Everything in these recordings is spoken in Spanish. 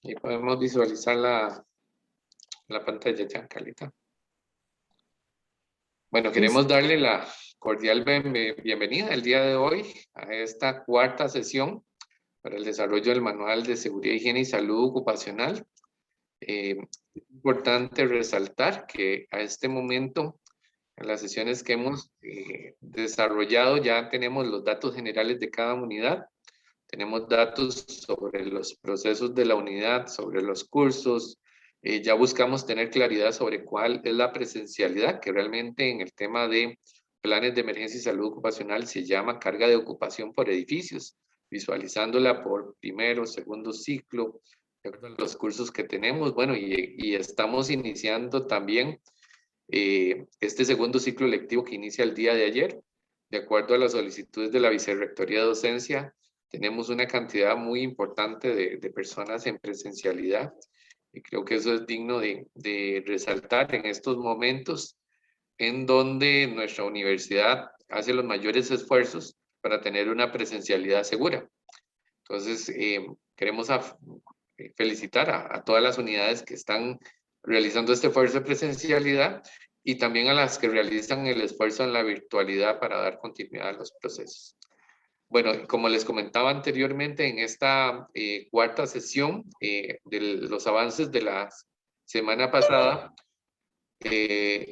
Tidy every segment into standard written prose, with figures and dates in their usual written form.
Y podemos visualizar la pantalla ya, Carlita. Bueno, queremos darle la cordial bienvenida el día de hoy a esta cuarta sesión para el desarrollo del Manual de Seguridad, Higiene y Salud Ocupacional. Es importante resaltar que a este momento, en las sesiones que hemos desarrollado, ya tenemos los datos generales de cada unidad. Tenemos datos sobre los procesos de la unidad, sobre los cursos. Ya buscamos tener claridad sobre cuál es la presencialidad, que realmente en el tema de planes de emergencia y salud ocupacional se llama carga de ocupación por edificios, visualizándola por primero, segundo ciclo, de acuerdo a los cursos que tenemos. Bueno, y estamos iniciando también este segundo ciclo lectivo que inicia el día de ayer. De acuerdo a las solicitudes de la Vicerrectoría de Docencia, tenemos una cantidad muy importante de personas en presencialidad y creo que eso es digno de resaltar en estos momentos en donde nuestra universidad hace los mayores esfuerzos para tener una presencialidad segura. Entonces, queremos felicitar a todas las unidades que están realizando este esfuerzo de presencialidad y también a las que realizan el esfuerzo en la virtualidad para dar continuidad a los procesos. Bueno, como les comentaba anteriormente, en esta cuarta sesión de los avances de la semana pasada,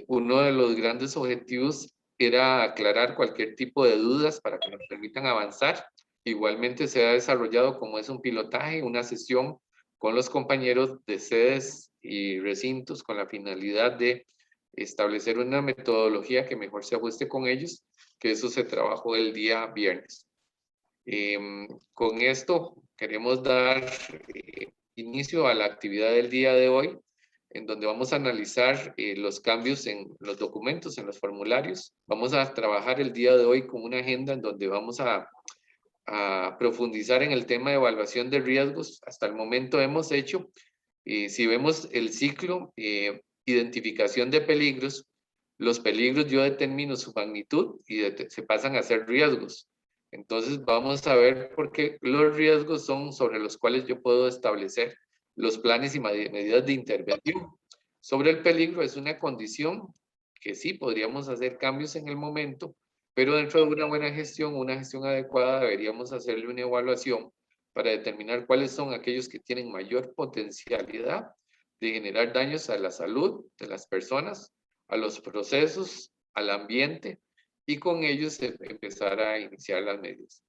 uno de los grandes objetivos era aclarar cualquier tipo de dudas para que nos permitan avanzar. Igualmente se ha desarrollado, como es un pilotaje, una sesión con los compañeros de sedes y recintos con la finalidad de establecer una metodología que mejor se ajuste con ellos, que eso se trabajó el día viernes. Con esto queremos dar inicio a la actividad del día de hoy, en donde vamos a analizar los cambios en los documentos, en los formularios. Vamos a trabajar el día de hoy con una agenda en donde vamos a profundizar en el tema de evaluación de riesgos. Hasta el momento hemos hecho, si vemos el ciclo, identificación de peligros, los peligros yo determino su magnitud y se pasan a ser riesgos. Entonces vamos a ver por qué los riesgos son sobre los cuales yo puedo establecer los planes y medidas de intervención. Sobre el peligro es una condición que sí podríamos hacer cambios en el momento, pero dentro de una buena gestión, una gestión adecuada, deberíamos hacerle una evaluación para determinar cuáles son aquellos que tienen mayor potencialidad de generar daños a la salud de las personas, a los procesos, al ambiente, y con ellos empezar a iniciar las medidas.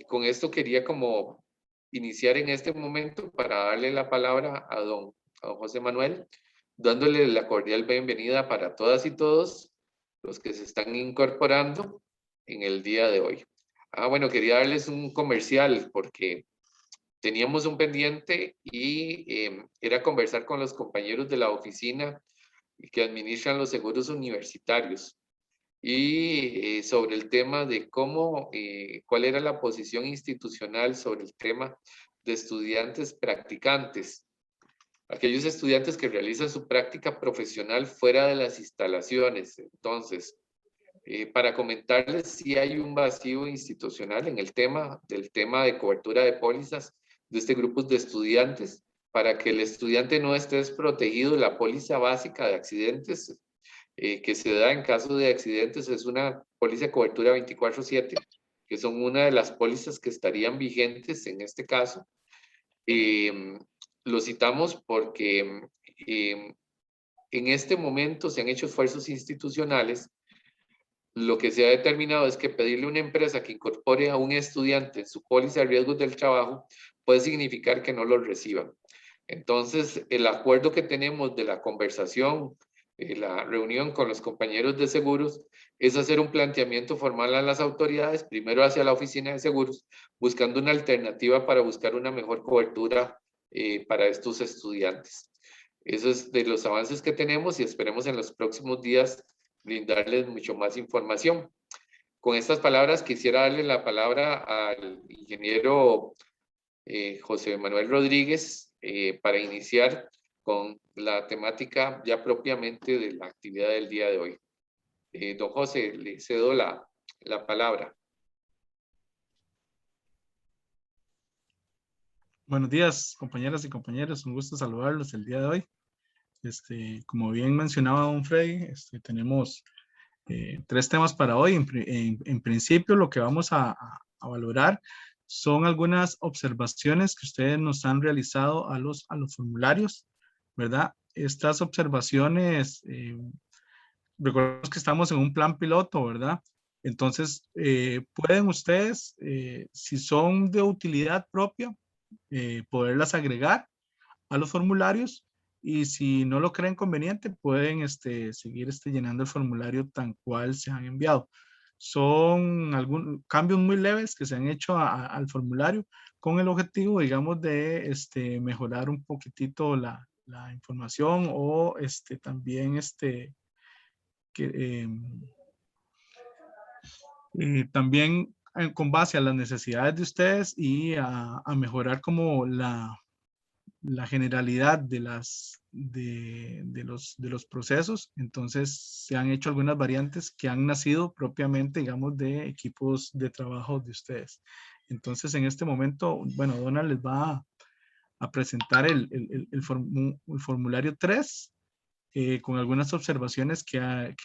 Con esto quería como iniciar en este momento para darle la palabra a don José Manuel, dándole la cordial bienvenida para todas y todos los que se están incorporando en el día de hoy. Bueno, quería darles un comercial porque teníamos un pendiente y era conversar con los compañeros de la oficina que administran los seguros universitarios y sobre el tema de cómo, cuál era la posición institucional sobre el tema de estudiantes practicantes, aquellos estudiantes que realizan su práctica profesional fuera de las instalaciones. Entonces, para comentarles si hay un vacío institucional en el tema de cobertura de pólizas de este grupo de estudiantes, para que el estudiante no esté desprotegido de la póliza básica de accidentes que se da en caso de accidentes. Es una póliza de cobertura 24/7, que son una de las pólizas que estarían vigentes en este caso. Lo citamos porque en este momento se han hecho esfuerzos institucionales. Lo que se ha determinado es que pedirle a una empresa que incorpore a un estudiante en su póliza de riesgos del trabajo puede significar que no lo reciban. Entonces, el acuerdo que tenemos de la conversación, la reunión con los compañeros de seguros, es hacer un planteamiento formal a las autoridades, primero hacia la oficina de seguros, buscando una alternativa para buscar una mejor cobertura para estos estudiantes. Eso es de los avances que tenemos y esperemos en los próximos días brindarles mucho más información. Con estas palabras quisiera darle la palabra al ingeniero José Manuel Rodríguez para iniciar con la temática ya propiamente de la actividad del día de hoy. Don José, le cedo la palabra. Buenos días, compañeras y compañeros. Un gusto saludarlos el día de hoy. Como bien mencionaba don Freddy, tenemos 3 temas para hoy. En principio, lo que vamos a valorar son algunas observaciones que ustedes nos han realizado a los formularios, ¿verdad? Estas observaciones, recordemos que estamos en un plan piloto, ¿verdad? Entonces, pueden ustedes, si son de utilidad propia, poderlas agregar a los formularios, y si no lo creen conveniente pueden seguir llenando el formulario tal cual se han enviado. Son algunos cambios muy leves que se han hecho al formulario con el objetivo, digamos, de mejorar un poquitito la información, o también que, también con base a las necesidades de ustedes, y a mejorar como la generalidad de los procesos. Entonces se han hecho algunas variantes que han nacido propiamente, digamos, de equipos de trabajo de ustedes. Entonces, en este momento, bueno, Donald les va a presentar el formulario 3, con algunas observaciones que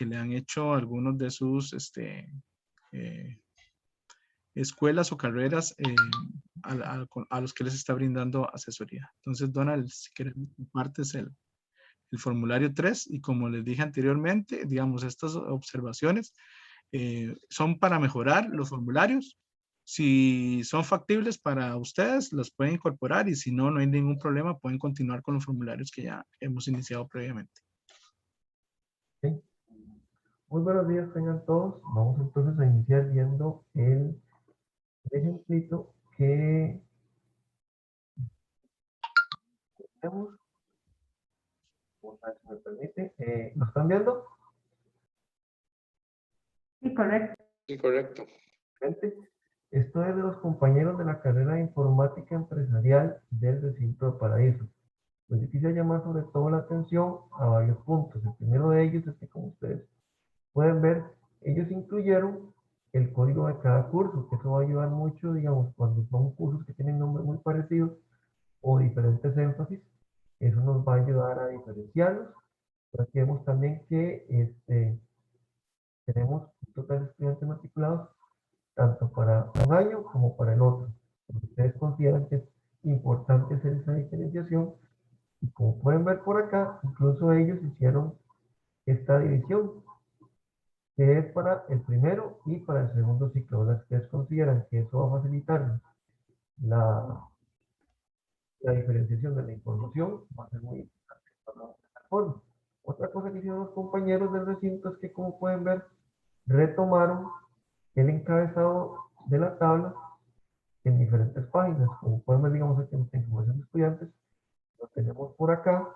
le han hecho algunos de sus eh, escuelas o carreras, a los que les está brindando asesoría. Entonces, Donald, si quieres, compartes el formulario 3, y como les dije anteriormente, digamos, estas observaciones son para mejorar los formularios. Si son factibles para ustedes, los pueden incorporar, y si no, no hay ningún problema, pueden continuar con los formularios que ya hemos iniciado previamente. Sí. Muy buenos días tengan todos. Vamos entonces a iniciar viendo el ejemplito que tenemos. Vamos a ver si me permite. ¿Lo están viendo? Sí, correcto. Sí, correcto. Gente, esto es de los compañeros de la carrera de informática empresarial del recinto de Paraíso. Pues yo quisiera llamar sobre todo la atención a varios puntos. El primero de ellos es que, como ustedes pueden ver, ellos incluyeron el código de cada curso, que eso va a ayudar mucho, digamos, cuando son cursos que tienen nombres muy parecidos o diferentes énfasis, eso nos va a ayudar a diferenciarlos. Pero aquí vemos también que tenemos un total de estudiantes matriculados tanto para un año como para el otro. Porque ustedes consideran que es importante hacer esa diferenciación, y como pueden ver por acá, incluso ellos hicieron esta división, que es para el primero y para el segundo ciclo. Las que ustedes consideran que eso va a facilitar la, la diferenciación de la información, va a ser muy importante para la plataforma. Otra cosa que hicieron los compañeros del recinto es que, como pueden ver, retomaron el encabezado de la tabla en diferentes páginas. Como pueden ver, digamos, aquí en esta información de estudiantes, lo tenemos por acá,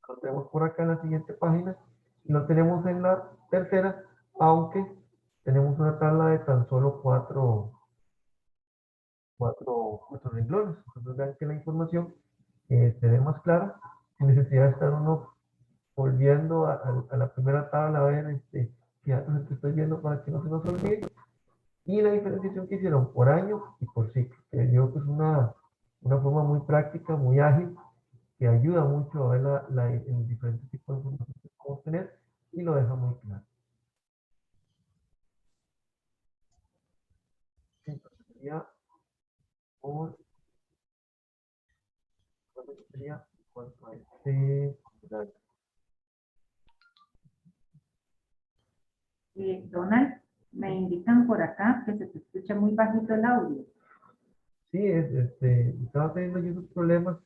lo tenemos por acá en la siguiente página, y lo tenemos en la tercera, aunque tenemos una tabla de tan solo cuatro renglones. Entonces vean que la información se ve más clara, sin necesidad de estar uno volviendo a la primera tabla a ver qué datos es que estoy viendo para que no se nos olvide. Y la diferenciación que hicieron por año y por ciclo, que yo creo que es una forma muy práctica, muy ágil, que ayuda mucho a ver el diferente tipo de información que podemos tener, y lo deja muy claro. Entonces sería por, sería cuanto a Donald, me indican por acá que se te escucha muy bajito el audio. sí, estaba teniendo yo esos problemas.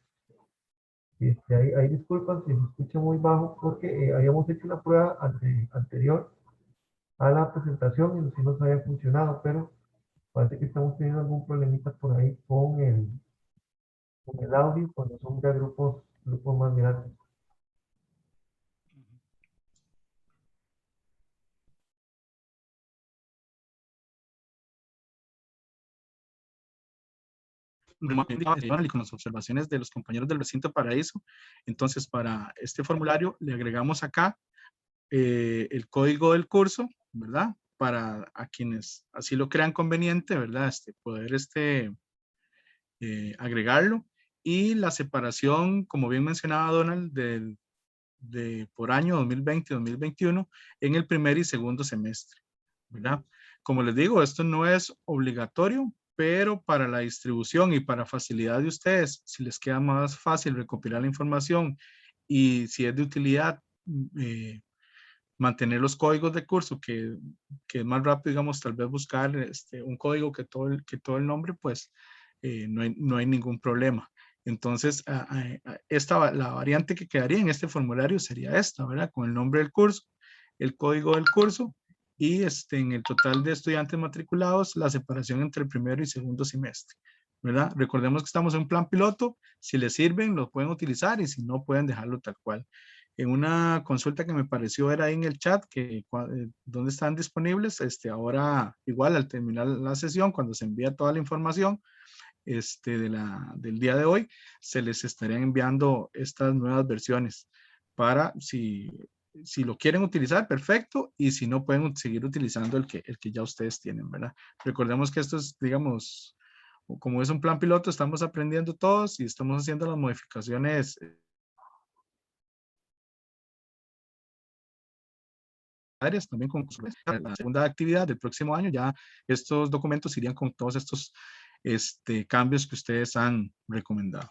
Hay disculpas si se escucha muy bajo, porque habíamos hecho una prueba anterior a la presentación y si nos había funcionado, pero parece que estamos teniendo algún problemita por ahí con el audio cuando son ya grupos más grandes. Y con las observaciones de los compañeros del recinto Paraíso, entonces para este formulario le agregamos acá el código del curso, ¿verdad? Para a quienes así lo crean conveniente, ¿verdad? Poder agregarlo. Y la separación, como bien mencionaba Donald, por año 2020-2021 en el primer y segundo semestre, ¿verdad? Como les digo, esto no es obligatorio, pero para la distribución y para facilidad de ustedes, si les queda más fácil recopilar la información y si es de utilidad, mantener los códigos de curso, que es más rápido, digamos, tal vez buscar un código que todo el nombre, pues no hay ningún problema. Entonces, la variante que quedaría en este formulario sería esta, ¿verdad? Con el nombre del curso, el código del curso y en el total de estudiantes matriculados, la separación entre el primero y segundo semestre, ¿verdad? Recordemos que estamos en un plan piloto, si les sirven, lo pueden utilizar y si no, pueden dejarlo tal cual. En una consulta que me pareció era ahí en el chat, donde están disponibles, ahora igual al terminar la sesión, cuando se envía toda la información, del día de hoy, se les estarían enviando estas nuevas versiones para si lo quieren utilizar, perfecto, y si no, pueden seguir utilizando el que ya ustedes tienen, ¿verdad? Recordemos que esto es, digamos, como es un plan piloto, estamos aprendiendo todos y estamos haciendo las modificaciones áreas también con la segunda actividad del próximo año. Ya estos documentos irían con todos estos cambios que ustedes han recomendado.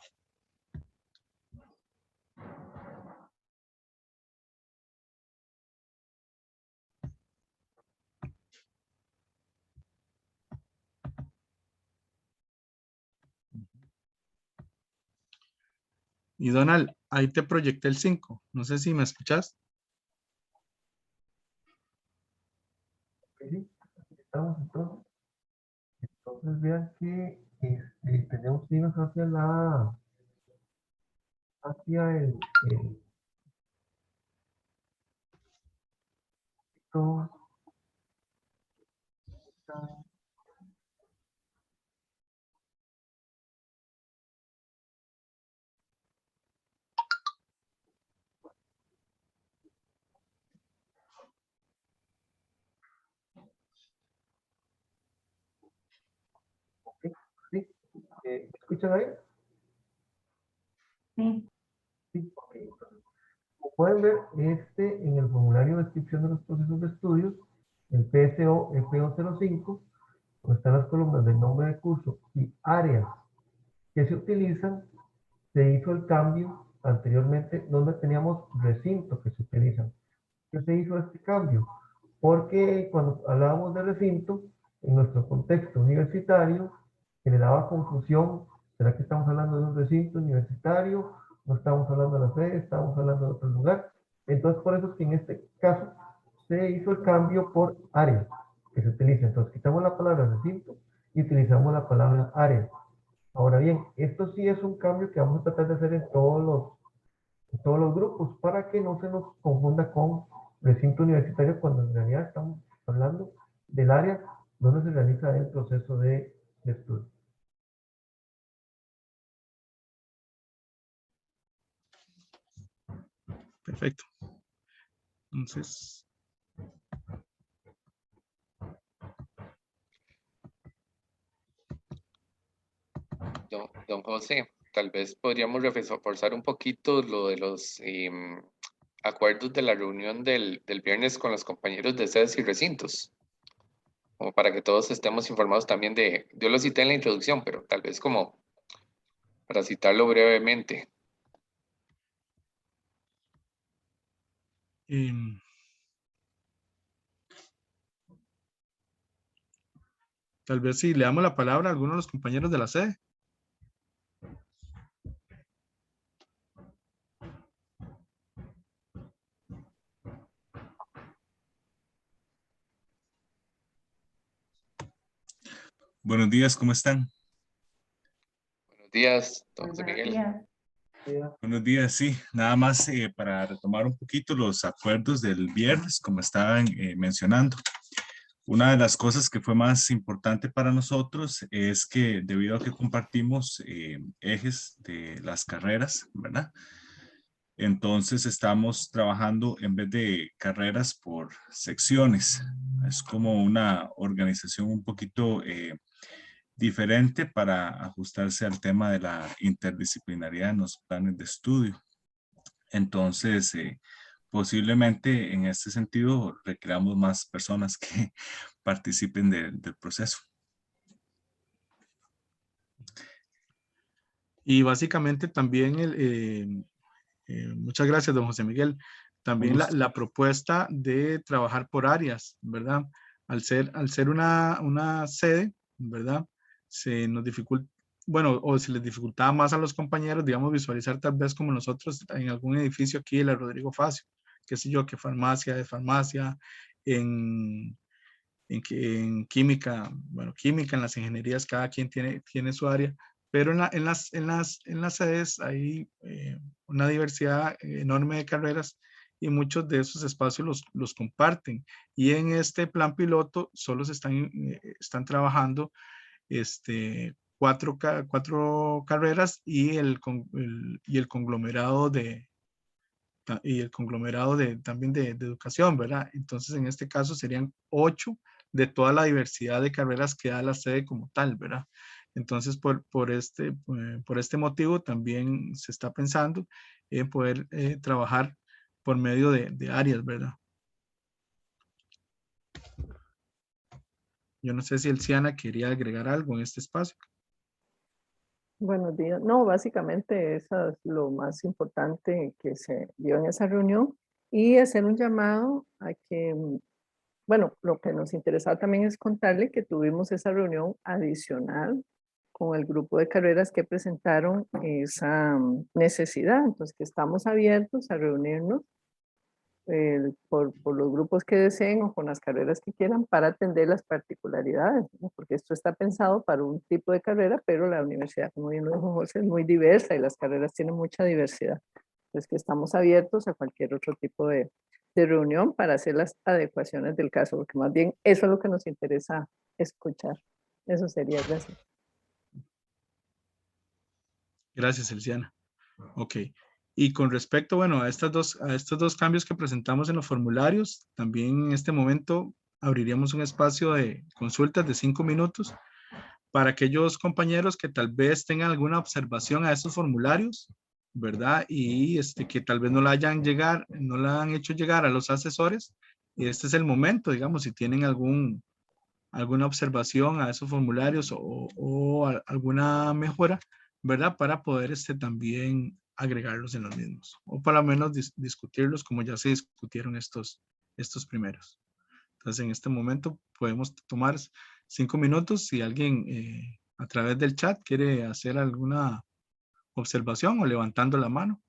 Y Donald, ahí te proyecté el 5. No sé si me escuchas. Sí, aquí estamos entonces. Entonces vean que tenemos que irnos hacia todo, ¿sí? ¿Me escuchan ahí? Sí. Sí, ok. Entonces, como pueden ver, en el formulario de descripción de los procesos de estudios, el PSO FO05, donde están las columnas del nombre de curso y áreas que se utilizan, se hizo el cambio anteriormente donde teníamos recintos que se utilizan. ¿Qué se hizo este cambio? Porque cuando hablábamos de recinto, en nuestro contexto universitario, generaba confusión. ¿Será que estamos hablando de un recinto universitario? ¿No estamos hablando de la sede? ¿Estamos hablando de otro lugar? Entonces, por eso es que en este caso se hizo el cambio por área que se utiliza. Entonces, quitamos la palabra recinto y utilizamos la palabra área. Ahora bien, esto sí es un cambio que vamos a tratar de hacer en todos los grupos para que no se nos confunda con recinto universitario cuando en realidad estamos hablando del área donde se realiza el proceso de estudio. Perfecto. Entonces, Don José, tal vez podríamos reforzar un poquito lo de los acuerdos de la reunión del viernes con los compañeros de sedes y recintos, como para que todos estemos informados también yo lo cité en la introducción, pero tal vez como para citarlo brevemente. tal vez si le damos la palabra a alguno de los compañeros de la sede. Buenos días, ¿cómo están? Buenos días, don Muy José buenos Miguel. días. Buenos días, sí, nada más para retomar un poquito los acuerdos del viernes, como estaban mencionando. Una de las cosas que fue más importante para nosotros es que debido a que compartimos ejes de las carreras, ¿verdad? Entonces estamos trabajando en vez de carreras por secciones. Es como una organización un poquito diferente para ajustarse al tema de la interdisciplinaridad en los planes de estudio. Entonces, posiblemente en este sentido requeramos más personas que participen del proceso. Y básicamente también, muchas gracias, don José Miguel, también la propuesta de trabajar por áreas, ¿verdad? Al ser una sede, ¿verdad? Se nos dificulta, bueno, o se les dificultaba más a los compañeros, digamos, visualizar tal vez como nosotros en algún edificio aquí de la Rodrigo Facio, qué sé yo, que farmacia de farmacia, en química, bueno, química, en las ingenierías, cada quien tiene su área, pero en las sedes hay una diversidad enorme de carreras y muchos de esos espacios los comparten. Y en este plan piloto solo están trabajando cuatro carreras y el conglomerado también de educación, ¿verdad? Entonces, en este caso serían 8 de toda la diversidad de carreras que da la sede como tal, ¿verdad? Entonces, por este motivo, también se está pensando en poder trabajar por medio de áreas, ¿verdad? Yo no sé si Elciana quería agregar algo en este espacio. Buenos días. No, básicamente eso es lo más importante que se dio en esa reunión y hacer un llamado a que, bueno, lo que nos interesaba también es contarle que tuvimos esa reunión adicional con el grupo de carreras que presentaron esa necesidad. Entonces, que estamos abiertos a reunirnos por los grupos que deseen o con las carreras que quieran para atender las particularidades, ¿no? Porque esto está pensado para un tipo de carrera, pero la universidad, como bien lo dijo José, es muy diversa y las carreras tienen mucha diversidad. Entonces, que estamos abiertos a cualquier otro tipo de reunión para hacer las adecuaciones del caso, porque más bien eso es lo que nos interesa escuchar. Eso sería, gracias. Gracias, Elciana. Ok. Y con respecto, bueno, a estos dos cambios que presentamos en los formularios, también en este momento abriríamos un espacio de consultas de 5 minutos para aquellos compañeros que tal vez tengan alguna observación a estos formularios, ¿verdad? Y que tal vez no la han hecho llegar a los asesores. Y este es el momento, digamos, si tienen alguna observación a esos formularios o alguna mejora, ¿verdad? Para poder también agregarlos en los mismos, o por lo menos discutirlos como ya se discutieron estos primeros. Entonces, en este momento podemos tomar 5 minutos si alguien a través del chat quiere hacer alguna observación o levantando la mano.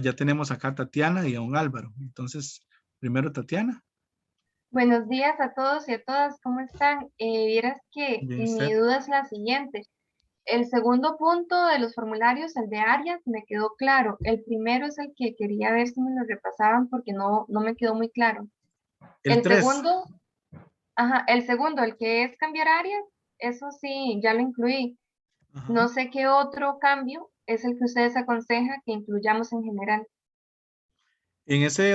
Ya tenemos acá a Tatiana y a un Álvaro. Entonces, primero Tatiana. Buenos días a todos y a todas, ¿cómo están? Vieras que Bien, mi usted. duda es la siguiente. El segundo punto de los formularios, el de áreas, me quedó claro. El primero es el que quería ver si me lo repasaban porque no me quedó muy claro. El 3. El segundo, el que es cambiar áreas, eso sí, ya lo incluí. Ajá. No sé qué otro cambio es el que ustedes aconsejan que incluyamos en general. En ese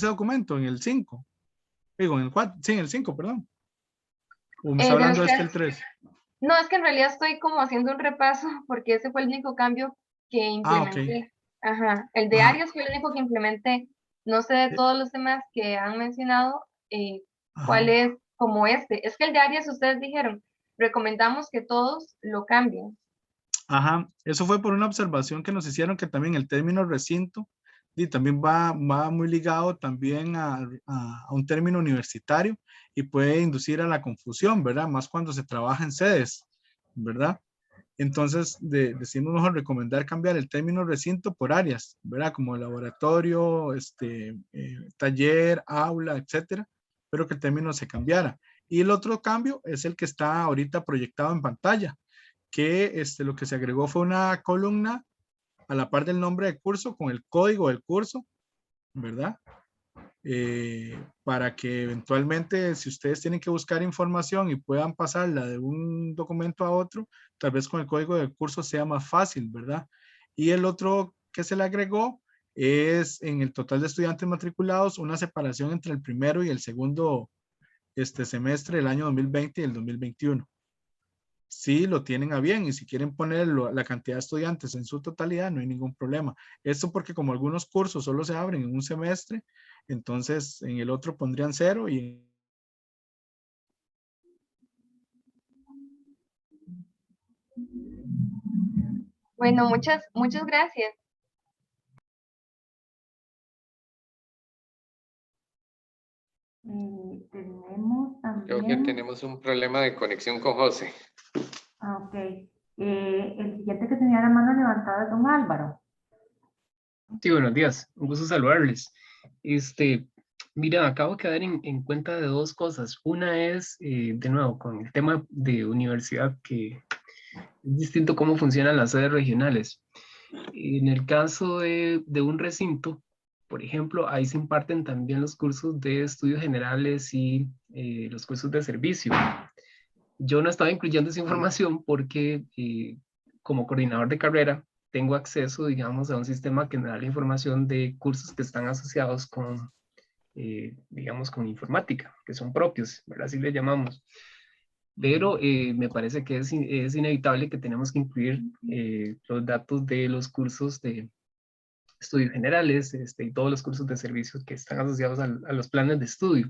documento, en el 5. Digo, en el 4, sí, en el 5, perdón. ¿O me está De los hablando que el 3? No, es que en realidad estoy como haciendo un repaso porque ese fue el único cambio que Ok. implementé. Ajá, el de Ajá. áreas fue el único que implementé. No sé de todos los demás que han mencionado cuál Ajá. es como este. Es que el de áreas ustedes dijeron, recomendamos que todos lo cambien. Ajá, eso fue por una observación que nos hicieron que también el término recinto y también va muy ligado también a un término universitario y puede inducir a la confusión, ¿verdad? Más cuando se trabaja en sedes, ¿verdad? Entonces decimos mejor recomendar cambiar el término recinto por áreas, ¿verdad? Como laboratorio, taller, aula, etcétera, pero que el término se cambiara. Y el otro cambio es el que está ahorita proyectado en pantalla, que lo que se agregó fue una columna a la par del nombre de curso con el código del curso, ¿verdad? Para que eventualmente, si ustedes tienen que buscar información y puedan pasarla de un documento a otro, tal vez con el código del curso sea más fácil, ¿verdad? Y el otro que se le agregó es en el total de estudiantes matriculados una separación entre el primero y el segundo semestre del año 2020 y el 2021. sí lo tienen a bien, y si quieren poner la cantidad de estudiantes en su totalidad, no hay ningún problema. Esto porque como algunos cursos solo se abren en un semestre, entonces en el otro pondrían 0 y Bueno, muchas gracias. Tenemos Creo que también, tenemos un problema de conexión con José. ok, el siguiente que tenía la mano levantada es don Álvaro. Sí, buenos días, un gusto saludarles. Mira, acabo de quedar en cuenta de dos cosas. Una es, de nuevo, con el tema de universidad, que es distinto cómo funcionan las sedes regionales. En el caso de un recinto, por ejemplo, ahí se imparten también los cursos de estudios generales y los cursos de servicio. Yo no estaba incluyendo esa información porque como coordinador de carrera tengo acceso, digamos, a un sistema que me da la información de cursos que están asociados con, digamos, con informática, que son propios, ¿verdad? Así le llamamos. Pero me parece que es inevitable que tenemos que incluir los datos de los cursos de estudios generales y todos los cursos de servicios que están asociados a los planes de estudio.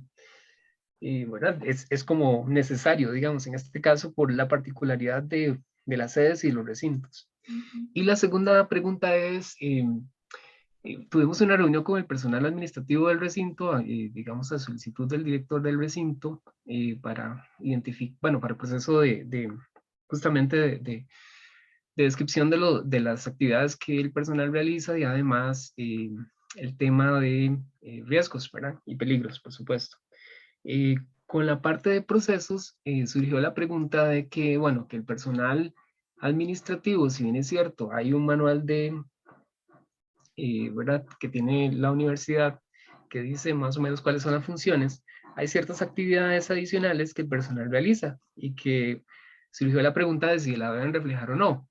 ¿Verdad? Es como necesario, digamos, en este caso, por la particularidad de las sedes y los recintos. Y la segunda pregunta es, tuvimos una reunión con el personal administrativo del recinto, digamos, a solicitud del director del recinto, para identificar, bueno, para el proceso justamente de descripción de las actividades que el personal realiza y además el tema de riesgos, ¿verdad? Y peligros, por supuesto. Con la parte de procesos, surgió la pregunta de que, bueno, que el personal administrativo, si bien es cierto, hay un manual ¿verdad? Que tiene la universidad que dice más o menos cuáles son las funciones, hay ciertas actividades adicionales que el personal realiza y que surgió la pregunta de si la deben reflejar o no.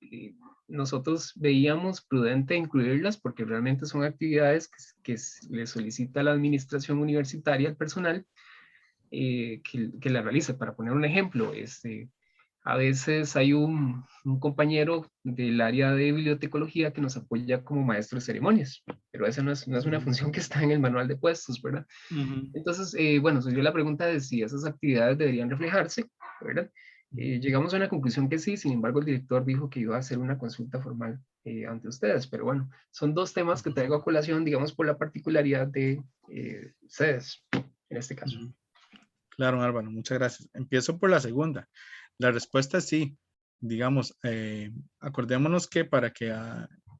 Nosotros veíamos prudente incluirlas porque realmente son actividades que le solicita la administración universitaria al personal que la realice. Para poner un ejemplo, a veces hay un compañero del área de bibliotecología que nos apoya como maestro de ceremonias, pero esa no es una función que está en el manual de puestos, ¿verdad? Entonces, bueno, surgió la pregunta de si esas actividades deberían reflejarse, ¿verdad? Llegamos a una conclusión que sí, sin embargo el director dijo que iba a hacer una consulta formal ante ustedes, pero bueno, son dos temas que traigo a colación, digamos, por la particularidad de ustedes, en este caso. Claro, Álvaro, muchas gracias. Empiezo por la segunda. La respuesta es sí. Digamos, acordémonos que para que,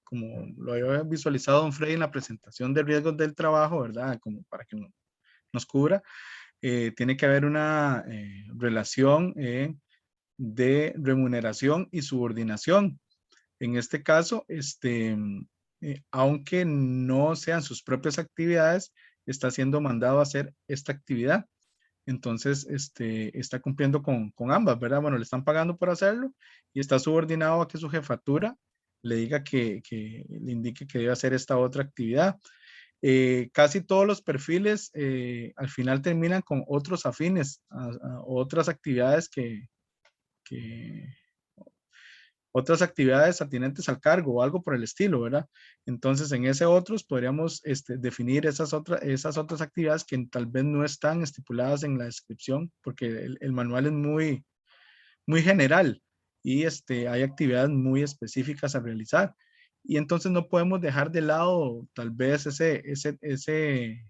como lo había visualizado don Freddy en la presentación de riesgos del trabajo, ¿verdad? Como para que nos cubra, tiene que haber una relación de remuneración y subordinación. En este caso, aunque no sean sus propias actividades, está siendo mandado a hacer esta actividad. Entonces, está cumpliendo con ambas, ¿verdad? Bueno, le están pagando por hacerlo y está subordinado a que su jefatura le diga que le indique que debe hacer esta otra actividad. Casi todos los perfiles al final terminan con otros afines a otras actividades otras actividades atinentes al cargo o algo por el estilo, ¿verdad? Entonces, en ese otros podríamos definir esas otras actividades que tal vez no están estipuladas en la descripción, porque el manual es muy general y hay actividades muy específicas a realizar. Y entonces no podemos dejar de lado tal vez ese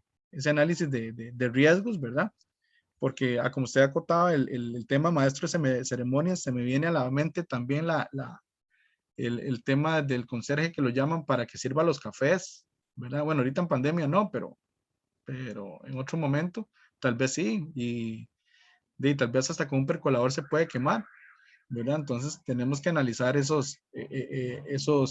análisis de riesgos, ¿verdad? Porque como usted acotaba el tema maestro de ceremonias, se me viene a la mente también el tema del conserje que lo llaman para que sirva los cafés, ¿verdad? Bueno, ahorita en pandemia no, pero en otro momento tal vez sí, y tal vez hasta con un percolador se puede quemar, ¿verdad? Entonces tenemos que analizar esos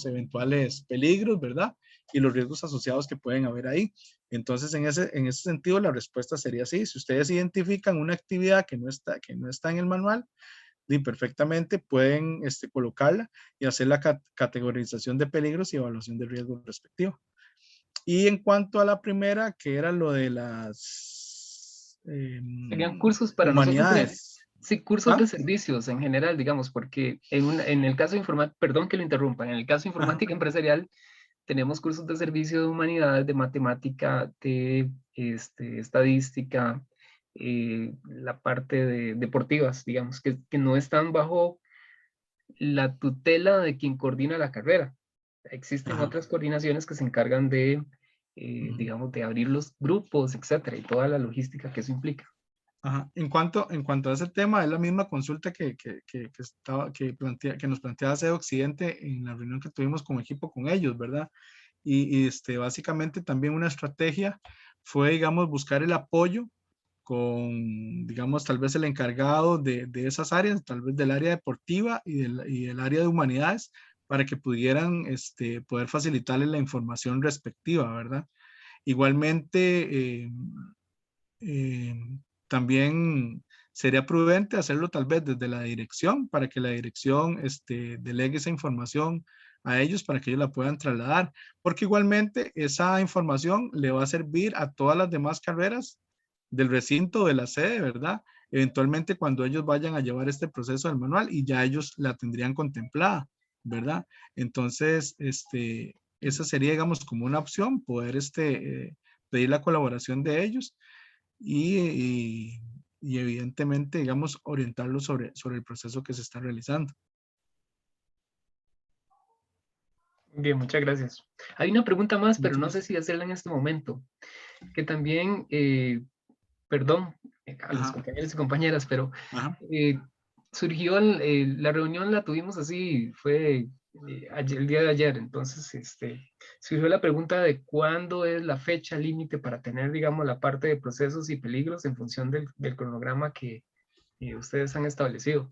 eventuales peligros, ¿verdad? Y los riesgos asociados que pueden haber ahí. Entonces, en ese sentido, la respuesta sería sí. Si ustedes identifican una actividad que no está en el manual, y perfectamente pueden colocarla y hacer la categorización de peligros y evaluación de riesgo respectivo. Y en cuanto a la primera, que era lo de las Serían cursos para humanidades. Sí, cursos ¿Ah? de servicios en general, digamos, porque en el caso de informática, perdón que lo interrumpa, en el caso de informática empresarial tenemos cursos de servicio de humanidades, de matemática, de estadística, la parte de deportivas, digamos, que no están bajo la tutela de quien coordina la carrera. Existen Ajá. otras coordinaciones que se encargan de, Ujú. digamos, de abrir los grupos, etcétera, y toda la logística que eso implica. Ajá. En cuanto a ese tema, es la misma consulta que nos planteaba CEDO Occidente en la reunión que tuvimos como equipo con ellos, ¿verdad? Básicamente también una estrategia fue, digamos, buscar el apoyo con, digamos, tal vez el encargado de esas áreas, tal vez del área deportiva y del área de humanidades, para que pudieran poder facilitarle la información respectiva, ¿verdad? Igualmente, eh, también sería prudente hacerlo tal vez desde la dirección, para que la dirección delegue esa información a ellos para que ellos la puedan trasladar, porque igualmente esa información le va a servir a todas las demás carreras del recinto, de la sede, ¿verdad? Eventualmente cuando ellos vayan a llevar este proceso del manual y ya ellos la tendrían contemplada, ¿verdad? Entonces, esa sería, digamos, como una opción, poder pedir la colaboración de ellos y evidentemente, digamos, orientarlos sobre el proceso que se está realizando. Bien, muchas gracias. Hay una pregunta más, pero Muchas no sé gracias. si hacerla en este momento, que también, perdón, a los Ajá, compañeros y compañeras, pero ajá. surgió, la reunión la tuvimos así, fue el día de ayer, entonces surgió la pregunta de cuándo es la fecha límite para tener, digamos, la parte de procesos y peligros en función del cronograma que ustedes han establecido.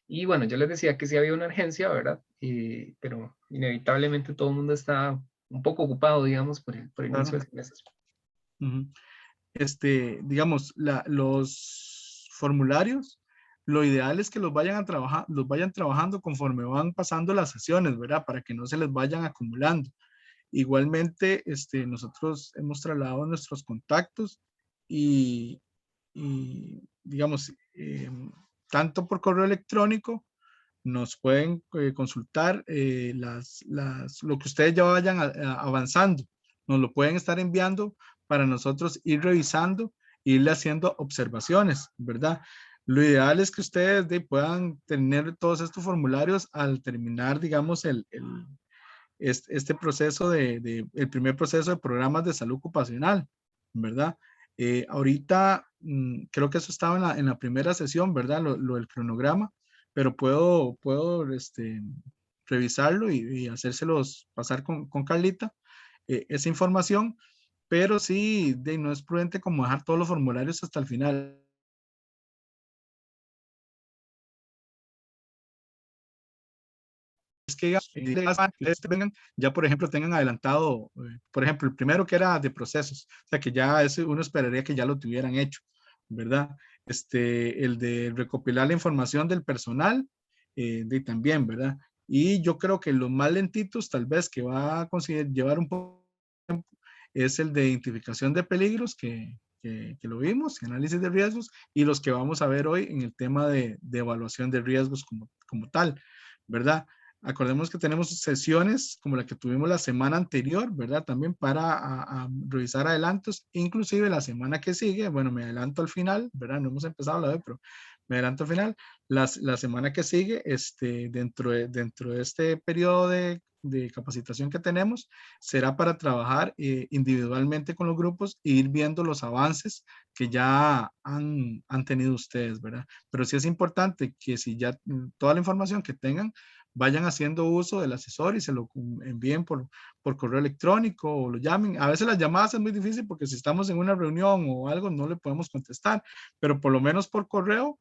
Y bueno, yo les decía que sí había una urgencia, ¿verdad? Pero inevitablemente todo el mundo está un poco ocupado, digamos, por el inicio Claro. de semestre. Ujú. Digamos, los formularios, lo ideal es que los vayan trabajando conforme van pasando las sesiones, ¿verdad? Para que no se les vayan acumulando. Igualmente, nosotros hemos trasladado nuestros contactos y, digamos, tanto por correo electrónico, nos pueden consultar lo que ustedes ya vayan avanzando. Nos lo pueden estar enviando para nosotros ir revisando e irle haciendo observaciones, ¿verdad? Lo ideal es que ustedes puedan tener todos estos formularios al terminar, digamos, este proceso el primer proceso de programas de salud ocupacional, ¿verdad? Ahorita creo que eso estaba en la primera sesión, ¿verdad? Lo del cronograma, pero puedo revisarlo y hacérselos pasar con Carlita, esa información, pero sí, no es prudente como dejar todos los formularios hasta el final. Es que ustedes vengan, ya por ejemplo tengan adelantado, por ejemplo, el primero que era de procesos, o sea que ya ese uno esperaría que ya lo tuvieran hecho, ¿verdad? El de recopilar la información del personal, también, ¿verdad? Y yo creo que los más lentitos tal vez que va a conseguir llevar un poco es el de identificación de peligros que lo vimos, análisis de riesgos, y los que vamos a ver hoy en el tema de evaluación de riesgos como tal, ¿verdad? Acordemos que tenemos sesiones como la que tuvimos la semana anterior, ¿verdad? También para revisar adelantos, inclusive la semana que sigue, bueno, me adelanto al final, ¿verdad? No hemos empezado la vez, pero me adelanto al final. La semana que sigue, dentro de este periodo de capacitación que tenemos, será para trabajar individualmente con los grupos e ir viendo los avances que ya han tenido ustedes, ¿verdad? Pero sí es importante que si ya toda la información que tengan, vayan haciendo uso del asesor y se lo envíen por correo electrónico o lo llamen. A veces las llamadas es muy difícil porque si estamos en una reunión o algo no le podemos contestar, pero por lo menos por correo,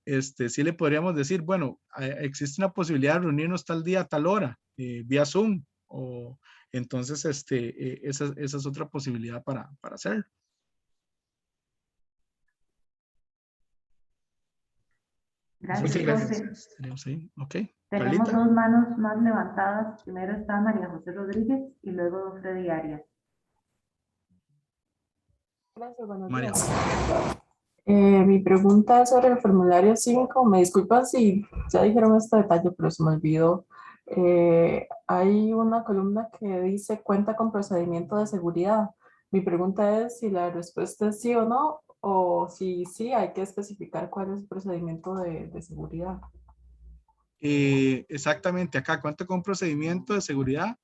sí le podríamos decir, bueno, existe una posibilidad de reunirnos tal día, tal hora, vía Zoom, o entonces esa es otra posibilidad para hacerlo. Gracias, Muchas gracias. profe. Ok, Tenemos Carlita. dos manos más levantadas. Primero está María José Rodríguez y luego Freddy Arias. Gracias, buenos María. días. Mi pregunta es sobre el formulario 5. Me disculpan si ya dijeron este detalle, pero se me olvidó. Hay una columna que dice cuenta con procedimiento de seguridad. Mi pregunta es si la respuesta es sí o no, o si sí, hay que especificar cuál es el procedimiento de seguridad. Exactamente, acá cuenta con un procedimiento de seguridad.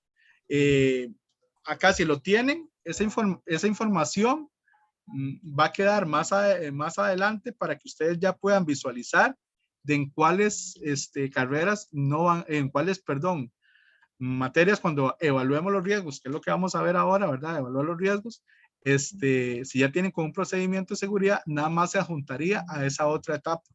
Acá si lo tienen, esa información va a quedar más adelante para que ustedes ya puedan visualizar de en cuáles carreras no van, en cuáles, perdón, materias cuando evaluemos los riesgos, que es lo que vamos a ver ahora, ¿verdad? Evaluar los riesgos. Si ya tienen con un procedimiento de seguridad, nada más se adjuntaría a esa otra etapa,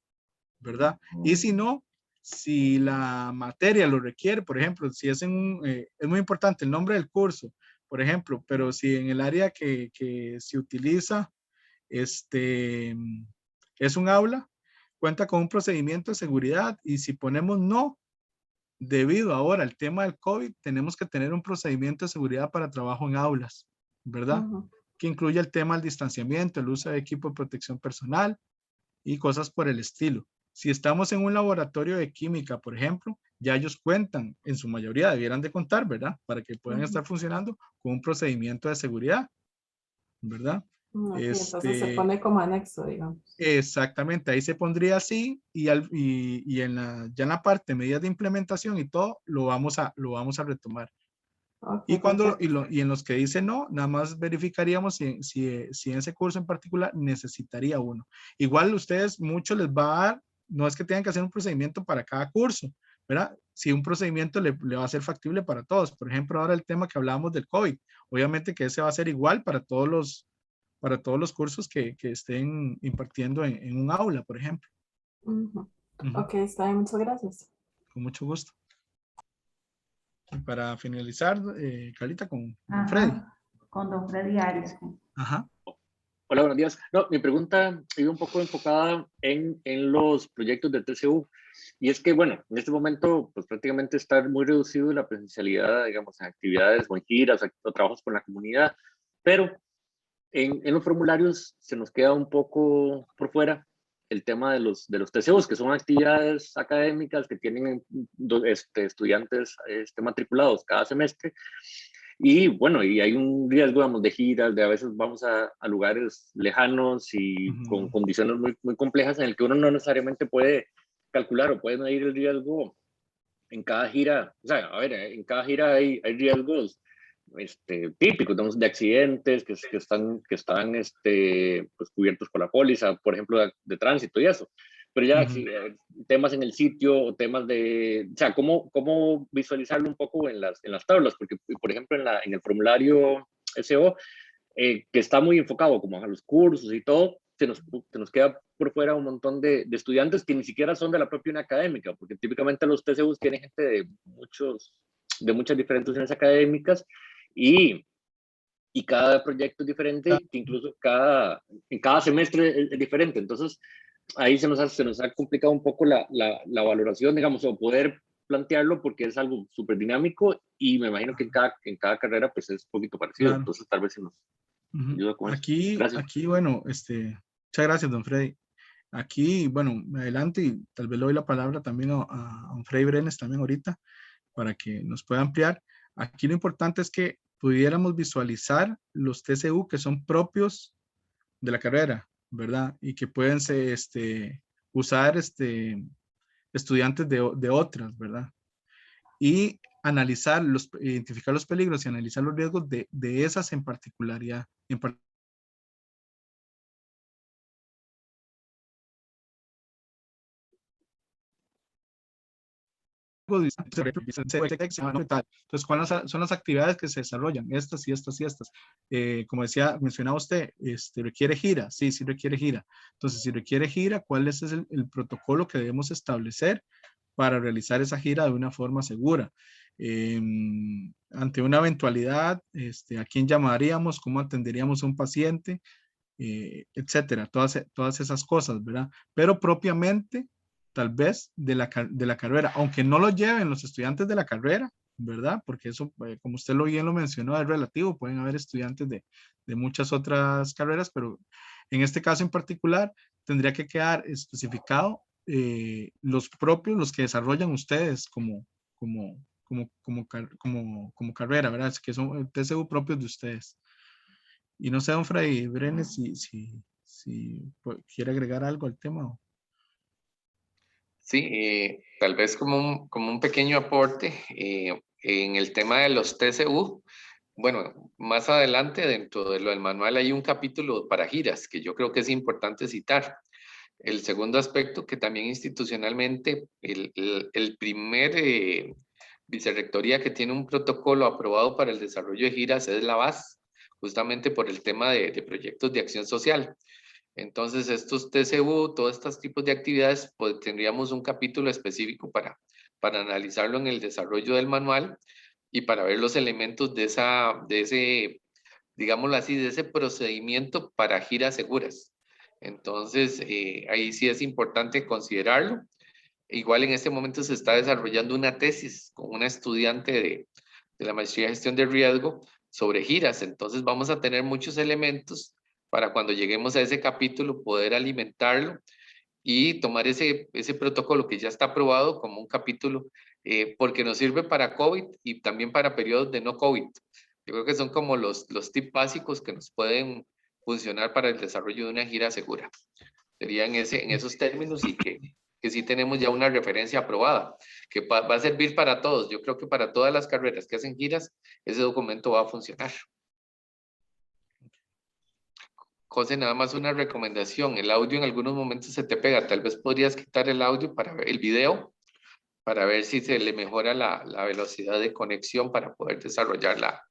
¿verdad? Y si no, si la materia lo requiere, por ejemplo, si es es muy importante el nombre del curso, por ejemplo, pero si en el área que se utiliza es un aula, cuenta con un procedimiento de seguridad y si ponemos no, debido ahora al tema del COVID, tenemos que tener un procedimiento de seguridad para trabajo en aulas, ¿verdad? Que incluye el tema del distanciamiento, el uso de equipo de protección personal y cosas por el estilo. Si estamos en un laboratorio de química, por ejemplo, ya ellos cuentan, en su mayoría debieran de contar, ¿verdad? Para que puedan estar funcionando con un procedimiento de seguridad, ¿verdad? Entonces se pone como anexo, digamos. Exactamente, ahí se pondría así y ya en la parte de medidas de implementación y todo, lo vamos a retomar. Okay, y en los que dice no, nada más verificaríamos si en ese curso en particular necesitaría uno. Igual ustedes, muchos les va a dar, no es que tengan que hacer un procedimiento para cada curso, ¿verdad? Si un procedimiento le va a ser factible para todos. Por ejemplo, ahora el tema que hablábamos del COVID, obviamente que ese va a ser igual para todos los cursos que estén impartiendo en un aula, por ejemplo. Ok, está bien, muchas gracias. Con mucho gusto. Y para finalizar, Carlita, con Ajá, Freddy. con don Freddy Arias. Ajá. Hola, buenos días. No, mi pregunta iba un poco enfocada en los proyectos del TCU. Y es que, bueno, en este momento, pues prácticamente está muy reducido la presencialidad, digamos, en actividades o en giras o trabajos con la comunidad. Pero en los formularios se nos queda un poco por fuera el tema de los TCUs, que son actividades académicas que tienen estudiantes matriculados cada semestre. Y bueno, y hay un riesgo, digamos, de giras, de a veces vamos a lugares lejanos y con condiciones muy, muy complejas en el que uno no necesariamente puede calcular o puede medir el riesgo en cada gira. O sea, a ver, en cada gira hay riesgos típicos, digamos, de accidentes que están pues, cubiertos por la póliza, por ejemplo, de tránsito y eso. Pero ya temas en el sitio o temas de, o sea, cómo visualizarlo un poco en las tablas, porque, por ejemplo, en el formulario SO, que está muy enfocado como a los cursos y todo, se nos queda por fuera un montón de estudiantes que ni siquiera son de la propia unión académica, porque típicamente los TCUs tienen gente de muchas diferentes uniones académicas y cada proyecto es diferente, que incluso en cada semestre es diferente. Entonces, ahí se nos ha complicado un poco la valoración, digamos, o poder plantearlo porque es algo súper dinámico y me imagino que en cada carrera pues es un poquito parecido. Claro. Entonces, tal vez se nos ayuda con eso. Gracias. Aquí, bueno, muchas gracias, don Freddy. Aquí, bueno, adelante y tal vez le doy la palabra también a don Freddy Brenes también ahorita para que nos pueda ampliar. Aquí lo importante es que pudiéramos visualizar los TCU que son propios de la carrera, ¿verdad? Y que pueden ser, usar estudiantes de otras, ¿verdad? Y analizar, identificar los peligros y analizar los riesgos de esas en particularidad. Entonces, ¿cuáles son las actividades que se desarrollan? Estas y estas y estas. Como mencionaba usted, ¿requiere gira? Sí, sí requiere gira. Entonces, si requiere gira, ¿cuál es el protocolo que debemos establecer para realizar esa gira de una forma segura? Ante una eventualidad, ¿a quién llamaríamos? ¿Cómo atenderíamos a un paciente? Etcétera, todas esas cosas, ¿verdad? Pero propiamente tal vez de la carrera, aunque no lo lleven los estudiantes de la carrera, ¿verdad? Porque eso, como usted bien lo mencionó, es relativo, pueden haber estudiantes de muchas otras carreras, pero en este caso en particular, tendría que quedar especificado los propios, los que desarrollan ustedes como carrera, ¿verdad? Que son TCU propios de ustedes. Y no sé, don Fray Brenes, si quiere agregar algo al tema. Sí, tal vez como un pequeño aporte en el tema de los TCU. Bueno, más adelante dentro de lo del manual hay un capítulo para giras que yo creo que es importante citar. El segundo aspecto, que también institucionalmente el primer vicerrectoría que tiene un protocolo aprobado para el desarrollo de giras es la VAS, justamente por el tema de proyectos de acción social. Entonces, estos TCU, todos estos tipos de actividades, pues tendríamos un capítulo específico para analizarlo en el desarrollo del manual y para ver los elementos de ese, digámoslo así, de ese procedimiento para giras seguras. Entonces, ahí sí es importante considerarlo. Igual en este momento se está desarrollando una tesis con una estudiante de la maestría de gestión de riesgo sobre giras. Entonces, vamos a tener muchos elementos para cuando lleguemos a ese capítulo poder alimentarlo y tomar ese protocolo que ya está aprobado como un capítulo, porque nos sirve para COVID y también para periodos de no COVID. Yo creo que son como los tips básicos que nos pueden funcionar para el desarrollo de una gira segura. Sería en esos términos y que sí tenemos ya una referencia aprobada, que va a servir para todos. Yo creo que para todas las carreras que hacen giras, ese documento va a funcionar. José, nada más una recomendación. El audio en algunos momentos se te pega. Tal vez podrías quitar el audio para ver el video, para ver si se le mejora la velocidad de conexión para poder desarrollar la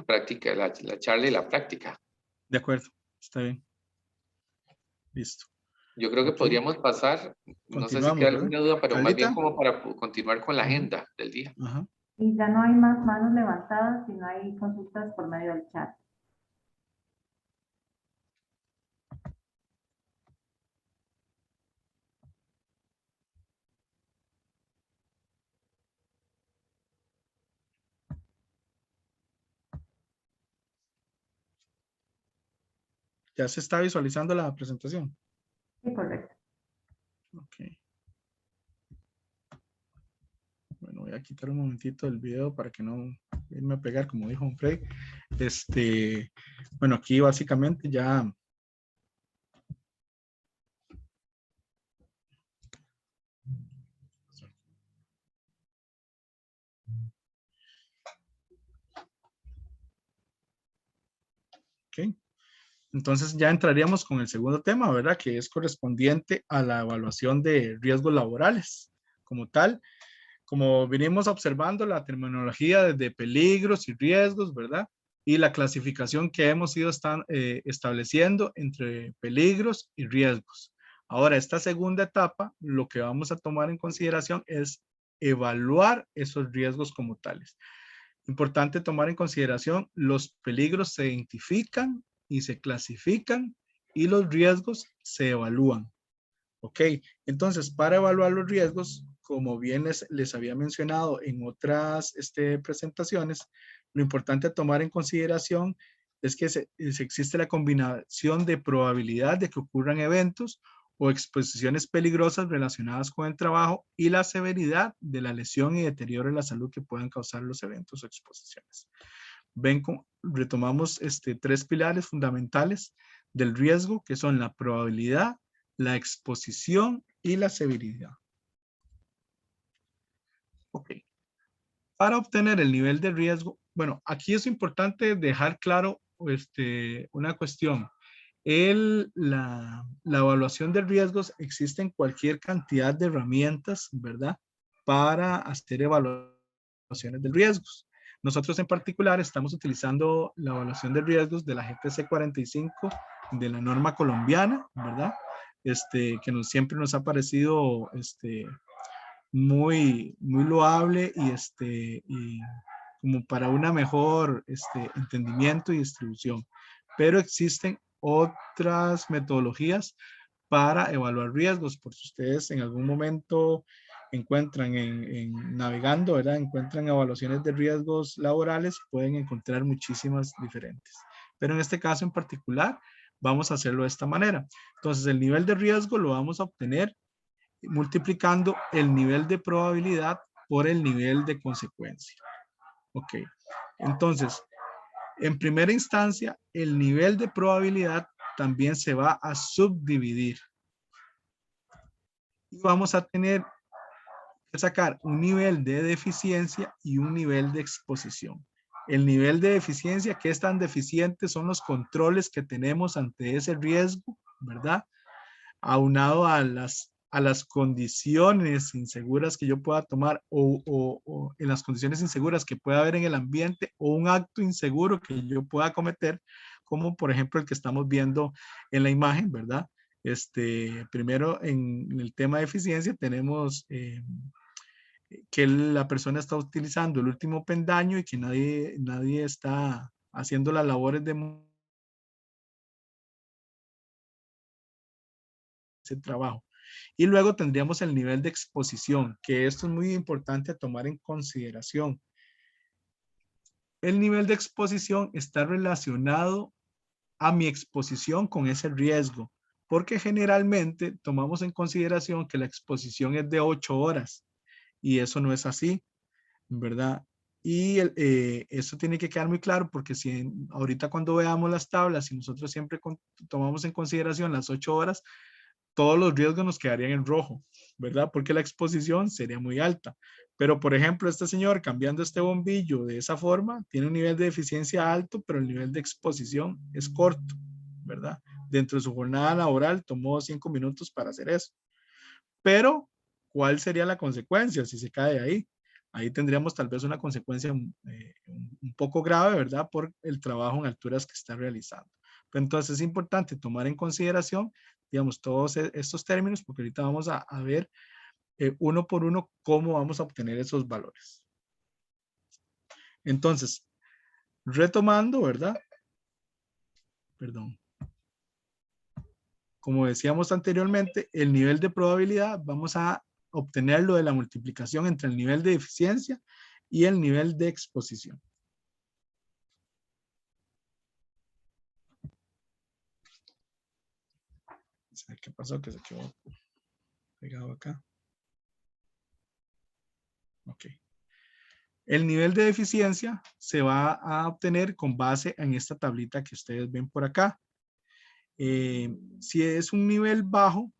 práctica, la charla y la práctica. De acuerdo, está bien. Listo. Yo creo que podríamos pasar, no sé si queda alguna duda, pero más bien como para continuar con la agenda del día. Y ya no hay más manos levantadas, sino hay consultas por medio del chat. ¿Ya se está visualizando la presentación? Sí, correcto. Ok. Bueno, voy a quitar un momentito el video para que no irme a pegar, como dijo Frey. Bueno, aquí básicamente ya... Ok. Entonces ya entraríamos con el segundo tema, ¿verdad? Que es correspondiente a la evaluación de riesgos laborales. Como tal, como venimos observando la terminología de peligros y riesgos, ¿verdad? Y la clasificación que hemos ido estableciendo entre peligros y riesgos. Ahora, esta segunda etapa, lo que vamos a tomar en consideración es evaluar esos riesgos como tales. Importante tomar en consideración, los peligros se identifican y se clasifican y los riesgos se evalúan. Ok, entonces para evaluar los riesgos, como bien les había mencionado en otras presentaciones, lo importante a tomar en consideración es que existe la combinación de probabilidad de que ocurran eventos o exposiciones peligrosas relacionadas con el trabajo y la severidad de la lesión y deterioro de la salud que puedan causar los eventos o exposiciones. Ven, retomamos tres pilares fundamentales del riesgo, que son la probabilidad, la exposición y la severidad. Ok. Para obtener el nivel de riesgo, bueno, aquí es importante dejar claro una cuestión. La evaluación de riesgos, existen cualquier cantidad de herramientas, ¿verdad? Para hacer evaluaciones de riesgos. Nosotros en particular estamos utilizando la evaluación de riesgos de la GPC 45 de la norma colombiana, ¿verdad? Que siempre nos ha parecido muy loable y como para una mejor entendimiento y distribución. Pero existen otras metodologías para evaluar riesgos, por si ustedes en algún momento encuentran navegando, ¿verdad? Encuentran evaluaciones de riesgos laborales, pueden encontrar muchísimas diferentes. Pero en este caso en particular, vamos a hacerlo de esta manera. Entonces, el nivel de riesgo lo vamos a obtener multiplicando el nivel de probabilidad por el nivel de consecuencia. Ok. Entonces, en primera instancia, el nivel de probabilidad también se va a subdividir. Y vamos a tener que sacar un nivel de deficiencia y un nivel de exposición. El nivel de deficiencia, ¿qué es tan deficiente? Son los controles que tenemos ante ese riesgo, ¿verdad? Aunado a las condiciones inseguras que yo pueda tomar o en las condiciones inseguras que pueda haber en el ambiente o un acto inseguro que yo pueda cometer, como por ejemplo el que estamos viendo en la imagen, ¿verdad? Primero en el tema de eficiencia tenemos que la persona está utilizando el último pendaño y que nadie está haciendo las labores de ese trabajo. Y luego tendríamos el nivel de exposición, que esto es muy importante a tomar en consideración. El nivel de exposición está relacionado a mi exposición con ese riesgo, porque generalmente tomamos en consideración que la exposición es de 8 horas y eso no es así, ¿verdad? Y eso tiene que quedar muy claro porque si ahorita cuando veamos las tablas y nosotros siempre tomamos en consideración las 8 horas, todos los riesgos nos quedarían en rojo, ¿verdad? Porque la exposición sería muy alta. Pero, por ejemplo, este señor cambiando este bombillo de esa forma, tiene un nivel de eficiencia alto, pero el nivel de exposición es corto, ¿verdad? Dentro de su jornada laboral tomó 5 minutos para hacer eso. Pero, ¿cuál sería la consecuencia si se cae ahí? Ahí tendríamos tal vez una consecuencia un poco grave, ¿verdad? Por el trabajo en alturas que está realizando. Entonces es importante tomar en consideración, digamos, todos estos términos, porque ahorita vamos a ver uno por uno cómo vamos a obtener esos valores. Entonces, retomando, ¿verdad? Perdón. Como decíamos anteriormente, el nivel de probabilidad vamos a obtenerlo de la multiplicación entre el nivel de eficiencia y el nivel de exposición. ¿Qué pasó? Que se quedó pegado acá. Ok. El nivel de eficiencia se va a obtener con base en esta tablita que ustedes ven por acá. Si es un nivel bajo,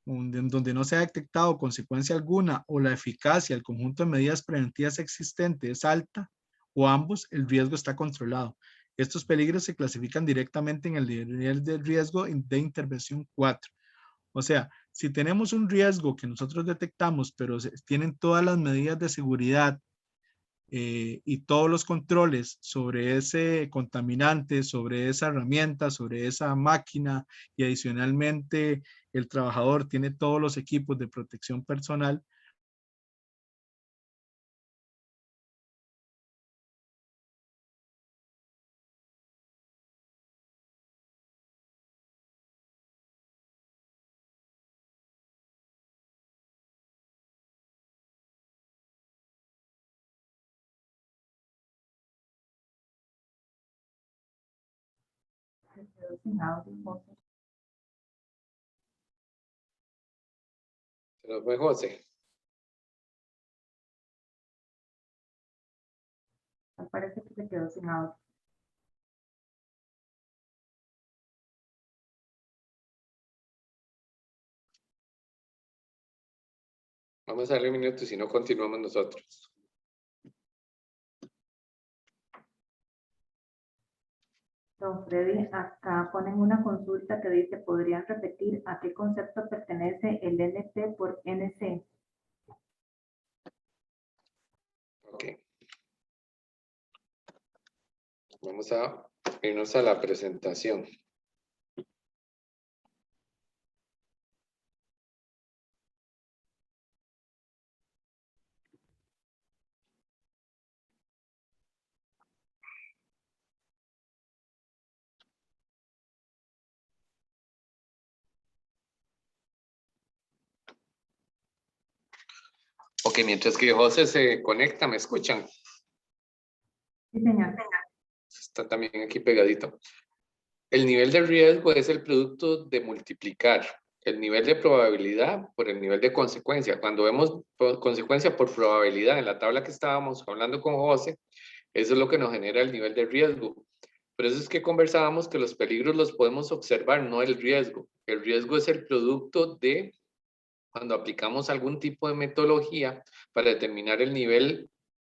donde no se ha detectado consecuencia alguna o la eficacia del conjunto de medidas preventivas existente es alta o ambos, el riesgo está controlado. Estos peligros se clasifican directamente en el nivel de riesgo de intervención 4. O sea, si tenemos un riesgo que nosotros detectamos, pero tienen todas las medidas de seguridad y todos los controles sobre ese contaminante, sobre esa herramienta, sobre esa máquina y adicionalmente el trabajador tiene todos los equipos de protección personal, Se quedó sin audio, José. Se nos fue José. Me parece que se quedó sin audio. Vamos a darle un minuto y si no continuamos nosotros. Don Freddy, acá ponen una consulta que dice, ¿podrían repetir a qué concepto pertenece el NP por NC? Ok. Vamos a irnos a la presentación. Ok, mientras que José se conecta, ¿me escuchan? Sí, señor. Está también aquí pegadito. El nivel de riesgo es el producto de multiplicar el nivel de probabilidad por el nivel de consecuencia. Cuando vemos consecuencia por probabilidad en la tabla que estábamos hablando con José, eso es lo que nos genera el nivel de riesgo. Por eso es que conversábamos que los peligros los podemos observar, no el riesgo. El riesgo es el producto de cuando aplicamos algún tipo de metodología para determinar el nivel,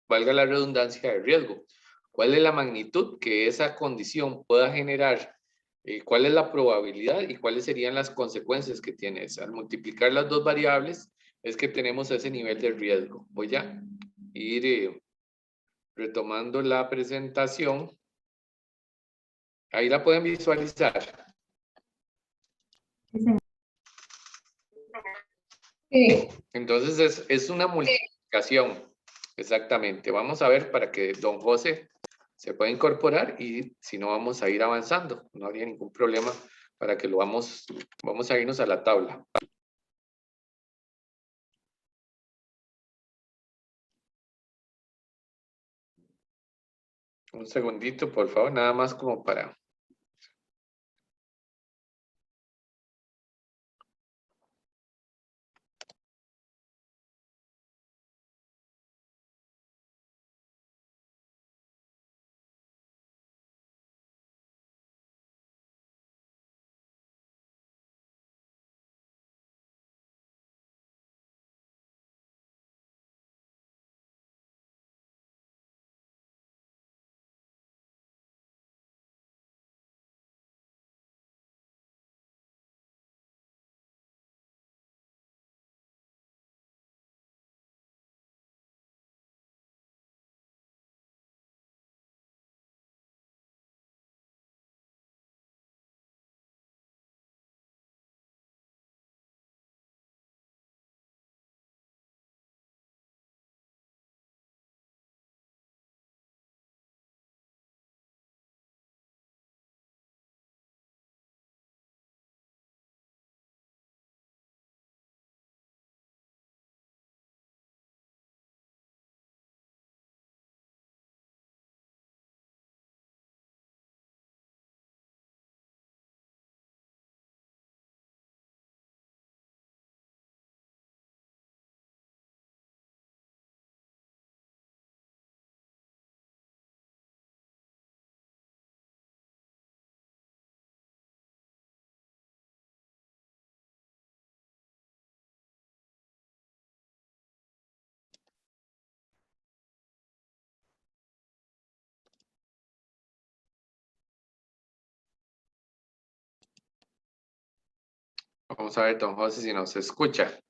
valga la redundancia, de riesgo. ¿Cuál es la magnitud que esa condición pueda generar? ¿Cuál es la probabilidad y cuáles serían las consecuencias que tiene esa? Al multiplicar las dos variables es que tenemos ese nivel de riesgo. Voy a ir retomando la presentación. Ahí la pueden visualizar. Sí. Entonces es una multiplicación. Exactamente. Vamos a ver para que don José se pueda incorporar y si no vamos a ir avanzando. No habría ningún problema para que lo vamos a irnos a la tabla. Un segundito, por favor, nada más como para... Vamos a ver, don José, si nos escucha.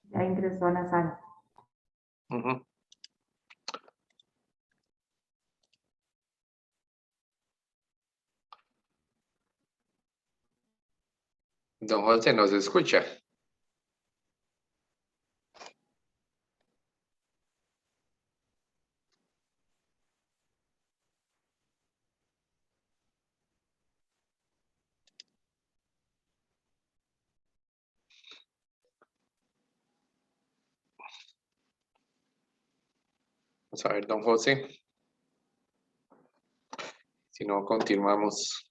Ya ingresó a la sala. Ujú. Don José, ¿nos escucha? Vamos a ver, don José. Si no, continuamos.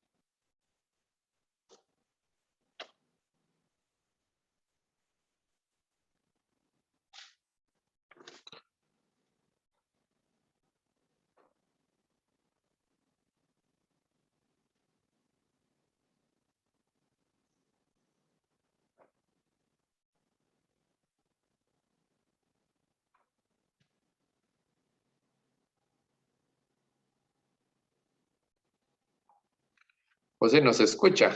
José, ¿nos escucha?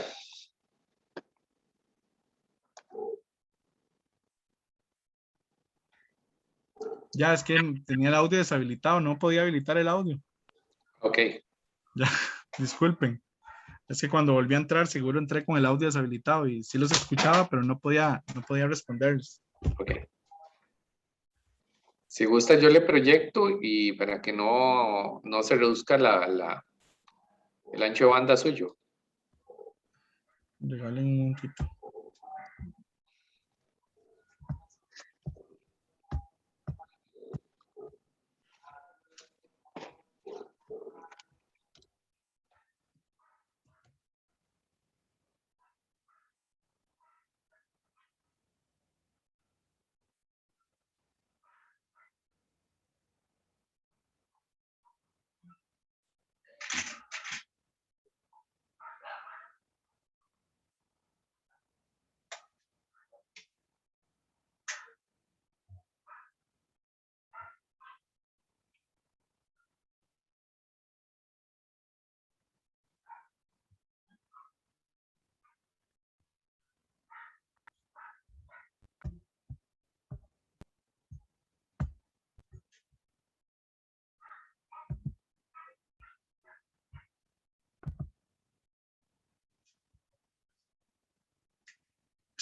Ya, es que tenía el audio deshabilitado, no podía habilitar el audio. Ok. Ya, disculpen. Es que cuando volví a entrar, seguro entré con el audio deshabilitado y sí los escuchaba, pero no podía responderles. Ok. Si gusta, yo le proyecto y para que no se reduzca el ancho de banda suyo. Regalen un momentito.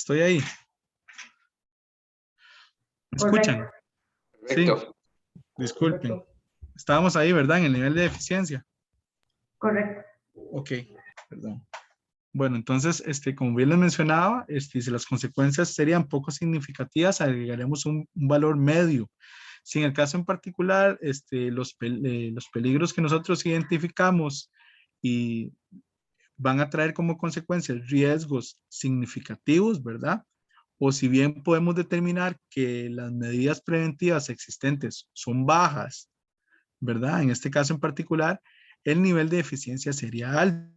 Estoy ahí. ¿Me escuchan? Sí, Correcto. disculpen. Estábamos ahí, ¿verdad? En el nivel de eficiencia. Correcto. Ok, perdón. Bueno, entonces, como bien les mencionaba, si las consecuencias serían poco significativas, agregaremos un valor medio. Si en el caso en particular, los peligros que nosotros identificamos y van a traer como consecuencias riesgos significativos, ¿verdad? O si bien podemos determinar que las medidas preventivas existentes son bajas, ¿verdad? En este caso en particular, el nivel de eficiencia sería alto.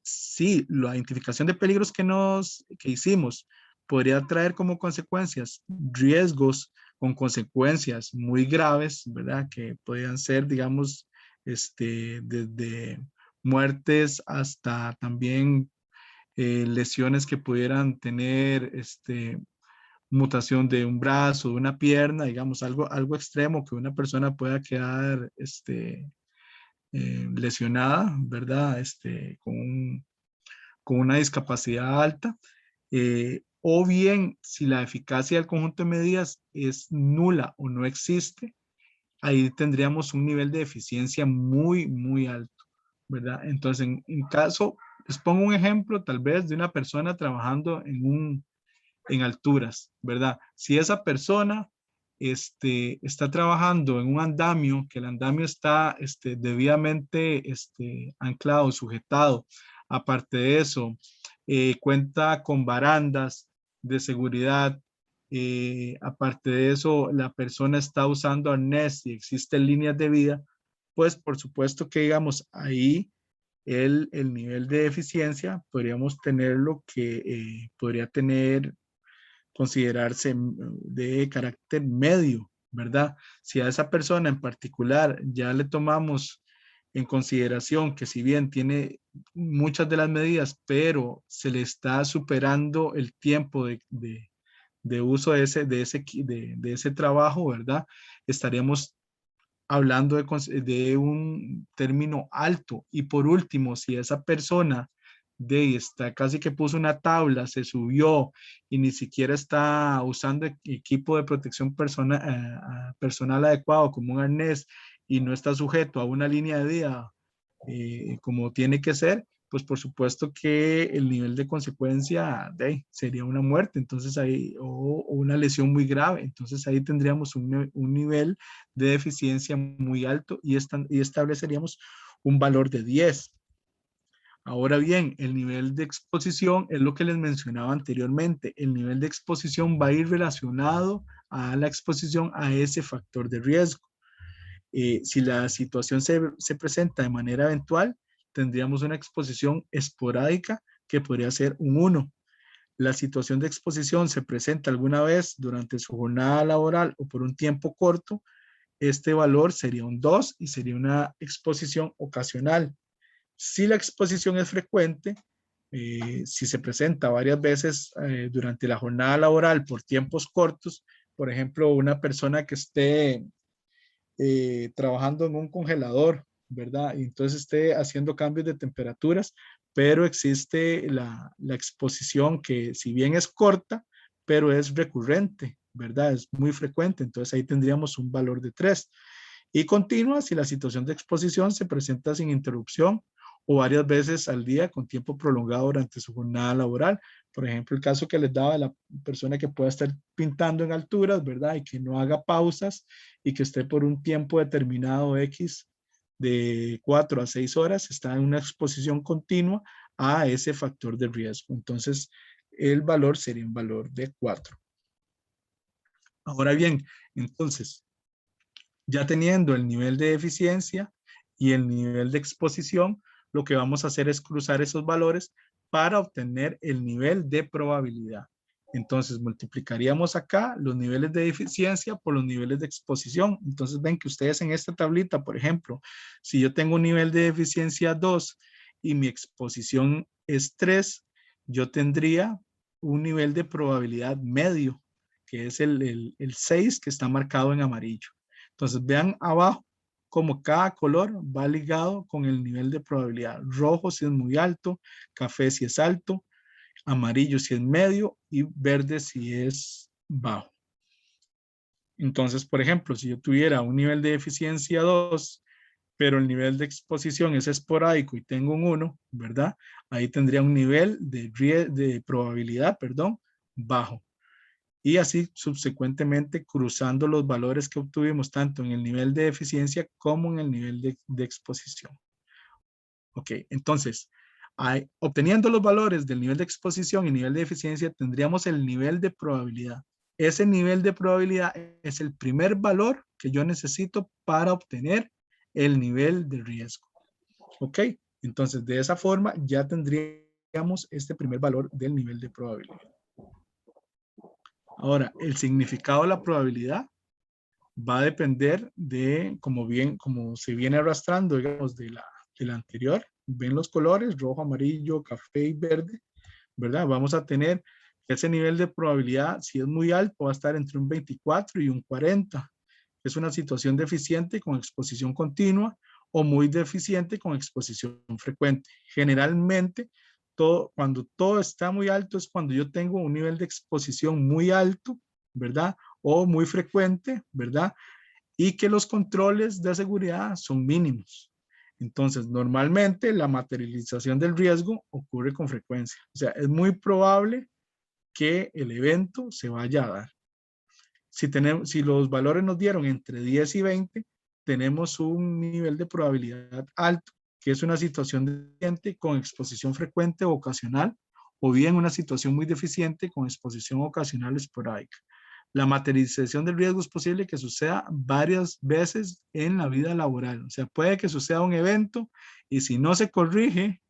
Sí, la identificación de peligros que hicimos podría traer como consecuencias riesgos con consecuencias muy graves, ¿verdad? Que podrían ser, digamos, desde muertes hasta también lesiones que pudieran tener mutación de un brazo, de una pierna, digamos, algo extremo que una persona pueda quedar lesionada, ¿verdad? Con una discapacidad alta. O bien, si la eficacia del conjunto de medidas es nula o no existe, ahí tendríamos un nivel de eficiencia muy, muy alto, ¿verdad? Entonces, en caso, les pongo un ejemplo tal vez de una persona trabajando en alturas, ¿verdad? Si esa persona está trabajando en un andamio, que el andamio está debidamente anclado, sujetado, aparte de eso, cuenta con barandas de seguridad, aparte de eso, la persona está usando arnés y existen líneas de vida, pues por supuesto que digamos ahí el nivel de eficiencia podríamos tenerlo que podría considerarse de carácter medio, ¿verdad? Si a esa persona en particular ya le tomamos en consideración que si bien tiene muchas de las medidas, pero se le está superando el tiempo de uso de ese trabajo, ¿verdad? Estaríamos hablando de un término alto. Y por último, si esa persona está casi que puso una tabla, se subió y ni siquiera está usando equipo de protección personal adecuado como un arnés y no está sujeto a una línea de vida como tiene que ser, pues por supuesto que el nivel de consecuencia sería una muerte, entonces ahí, o una lesión muy grave, entonces ahí tendríamos un nivel de deficiencia muy alto y estableceríamos un valor de 10. Ahora bien, el nivel de exposición es lo que les mencionaba anteriormente. El nivel de exposición va a ir relacionado a la exposición a ese factor de riesgo. Si la situación se presenta de manera eventual, tendríamos una exposición esporádica que podría ser un 1. La situación de exposición se presenta alguna vez durante su jornada laboral o por un tiempo corto, este valor sería un 2 y sería una exposición ocasional. Si la exposición es frecuente, si se presenta varias veces durante la jornada laboral por tiempos cortos, por ejemplo, una persona que esté trabajando en un congelador, ¿verdad? Y entonces esté haciendo cambios de temperaturas, pero existe la exposición que si bien es corta, pero es recurrente, ¿verdad? Es muy frecuente, entonces ahí tendríamos un valor de 3. Y continua si la situación de exposición se presenta sin interrupción o varias veces al día con tiempo prolongado durante su jornada laboral. Por ejemplo, el caso que les daba de la persona que pueda estar pintando en alturas, ¿verdad? Y que no haga pausas y que esté por un tiempo determinado X de 4 a 6 horas, está en una exposición continua a ese factor de riesgo. Entonces, el valor sería un valor de 4. Ahora bien, entonces, ya teniendo el nivel de eficiencia y el nivel de exposición, lo que vamos a hacer es cruzar esos valores para obtener el nivel de probabilidad. Entonces multiplicaríamos acá los niveles de eficiencia por los niveles de exposición. Entonces ven que ustedes en esta tablita, por ejemplo, si yo tengo un nivel de eficiencia 2 y mi exposición es 3, yo tendría un nivel de probabilidad medio, que es el 6 que está marcado en amarillo. Entonces vean abajo como cada color va ligado con el nivel de probabilidad. Rojo si es muy alto, café si es alto, amarillo si es medio y verde si es bajo. Entonces, por ejemplo, si yo tuviera un nivel de eficiencia 2, pero el nivel de exposición es esporádico y tengo un 1, ¿verdad? Ahí tendría un nivel de probabilidad, perdón, bajo. Y así subsecuentemente cruzando los valores que obtuvimos tanto en el nivel de eficiencia como en el nivel de exposición. Ok, entonces, obteniendo los valores del nivel de exposición y nivel de eficiencia, tendríamos el nivel de probabilidad. Ese nivel de probabilidad es el primer valor que yo necesito para obtener el nivel de riesgo. Ok, entonces de esa forma ya tendríamos este primer valor del nivel de probabilidad. Ahora, el significado de la probabilidad va a depender de, como se viene arrastrando, digamos, de la anterior. Ven los colores, rojo, amarillo, café y verde, ¿verdad? Vamos a tener ese nivel de probabilidad, si es muy alto, va a estar entre un 24 y un 40. Es una situación deficiente con exposición continua o muy deficiente con exposición frecuente. Generalmente, cuando todo está muy alto es cuando yo tengo un nivel de exposición muy alto, ¿verdad? O muy frecuente, ¿verdad? Y que los controles de seguridad son mínimos. Entonces, normalmente la materialización del riesgo ocurre con frecuencia. O sea, es muy probable que el evento se vaya a dar. Si los valores nos dieron entre 10 y 20, tenemos un nivel de probabilidad alto, que es una situación deficiente con exposición frecuente o ocasional, o bien una situación muy deficiente con exposición ocasional esporádica. La materialización del riesgo es posible que suceda varias veces en la vida laboral. O sea, puede que suceda un evento y si no se corrige,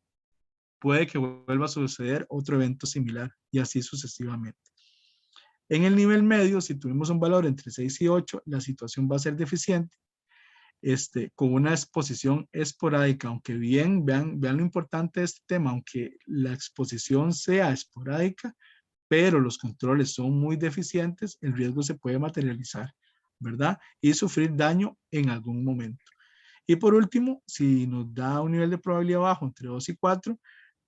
puede que vuelva a suceder otro evento similar y así sucesivamente. En el nivel medio, si tuvimos un valor entre 6 y 8, la situación va a ser deficiente, con una exposición esporádica, aunque vean lo importante de este tema, aunque la exposición sea esporádica, pero los controles son muy deficientes, el riesgo se puede materializar, ¿verdad? Y sufrir daño en algún momento. Y por último, si nos da un nivel de probabilidad bajo entre 2 y 4,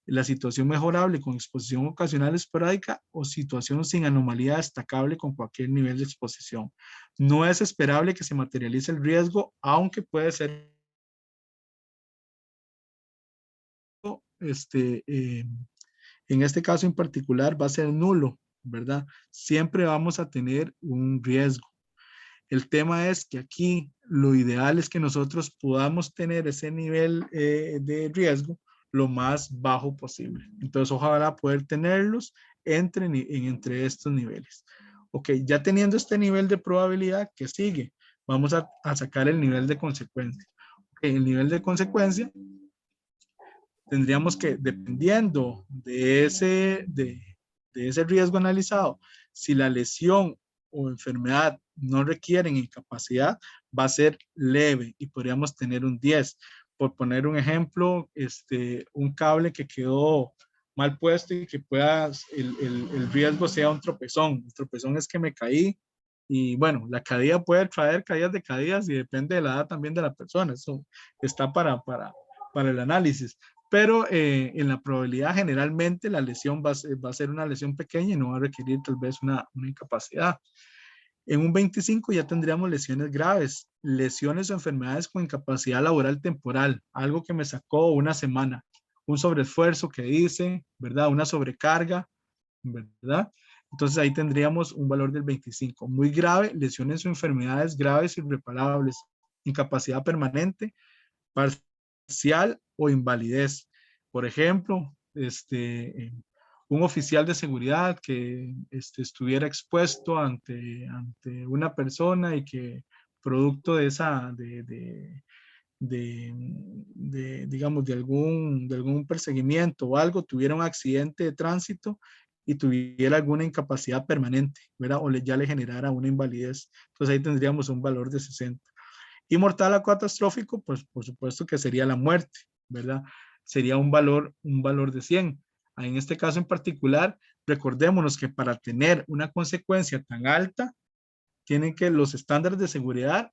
la situación mejorable con exposición ocasional esporádica o situación sin anomalía destacable con cualquier nivel de exposición. No es esperable que se materialice el riesgo, aunque puede ser en este caso en particular va a ser nulo, ¿verdad? Siempre vamos a tener un riesgo. El tema es que aquí lo ideal es que nosotros podamos tener ese nivel de riesgo lo más bajo posible. Entonces, ojalá poder tenerlos entre estos niveles. Ok, ya teniendo este nivel de probabilidad, ¿qué sigue? Vamos a sacar el nivel de consecuencia. Okay, el nivel de consecuencia tendríamos que, dependiendo de ese riesgo analizado, si la lesión o enfermedad no requieren incapacidad, va a ser leve y podríamos tener un 10. Por poner un ejemplo, un cable que quedó mal puesto y que el riesgo sea un tropezón. El tropezón es que me caí y bueno, la caída puede traer caídas de caídas y depende de la edad también de la persona. Eso está para el análisis. Pero en la probabilidad generalmente la lesión va a ser una lesión pequeña y no va a requerir tal vez una incapacidad. En un 25 ya tendríamos lesiones graves, lesiones o enfermedades con incapacidad laboral temporal, algo que me sacó una semana, un sobreesfuerzo que hice, ¿verdad? Una sobrecarga, ¿verdad? Entonces ahí tendríamos un valor del 25. Muy grave, lesiones o enfermedades graves irreparables, incapacidad permanente, parcial o invalidez. Por ejemplo, un oficial de seguridad que estuviera expuesto ante una persona y que producto de esa, digamos, de algún perseguimiento o algo, tuviera un accidente de tránsito y tuviera alguna incapacidad permanente, ¿verdad? O ya le generara una invalidez. Entonces ahí tendríamos un valor de 60. Y mortal o catastrófico, pues por supuesto que sería la muerte, ¿verdad? Sería un valor de 100. En este caso en particular, recordémonos que para tener una consecuencia tan alta, tienen que los estándares de seguridad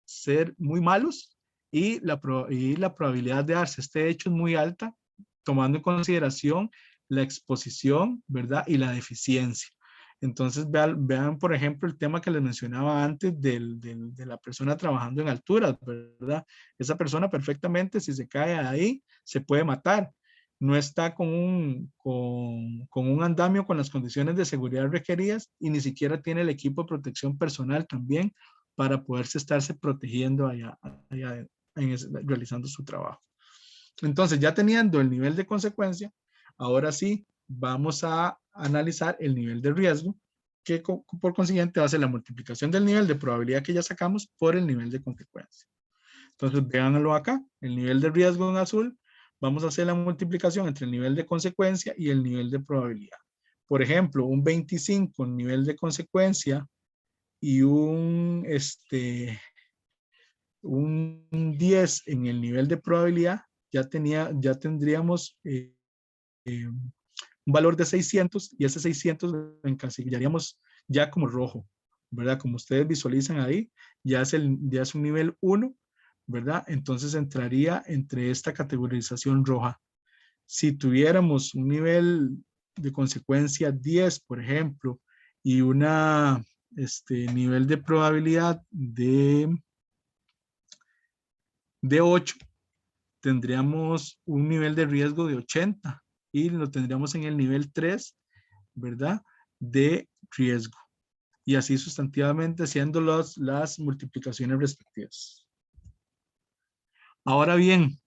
ser muy malos y la probabilidad de darse este hecho es muy alta, tomando en consideración la exposición, ¿verdad? Y la deficiencia. Entonces, vean, por ejemplo, el tema que les mencionaba antes de la persona trabajando en altura, ¿verdad? Esa persona perfectamente, si se cae ahí, se puede matar. No está con un andamio con las condiciones de seguridad requeridas y ni siquiera tiene el equipo de protección personal también para poderse estarse protegiendo realizando su trabajo. Entonces, ya teniendo el nivel de consecuencia, ahora sí vamos a analizar el nivel de riesgo, que por consiguiente va a ser la multiplicación del nivel de probabilidad que ya sacamos por el nivel de consecuencia. Entonces, véanlo acá, el nivel de riesgo en azul, vamos a hacer la multiplicación entre el nivel de consecuencia y el nivel de probabilidad. Por ejemplo, un 25 en nivel de consecuencia y un 10 en el nivel de probabilidad, ya tendríamos un valor de 600 y ese 600 lo encasillaríamos ya como rojo, ¿verdad? Como ustedes visualizan ahí, ya es un nivel 1, ¿verdad? Entonces entraría entre esta categorización roja. Si tuviéramos un nivel de consecuencia 10, por ejemplo, y una nivel de probabilidad de 8, tendríamos un nivel de riesgo de 80 y lo tendríamos en el nivel 3, ¿verdad? De riesgo. Y así sustantivamente haciendo las multiplicaciones respectivas. Ahora bien,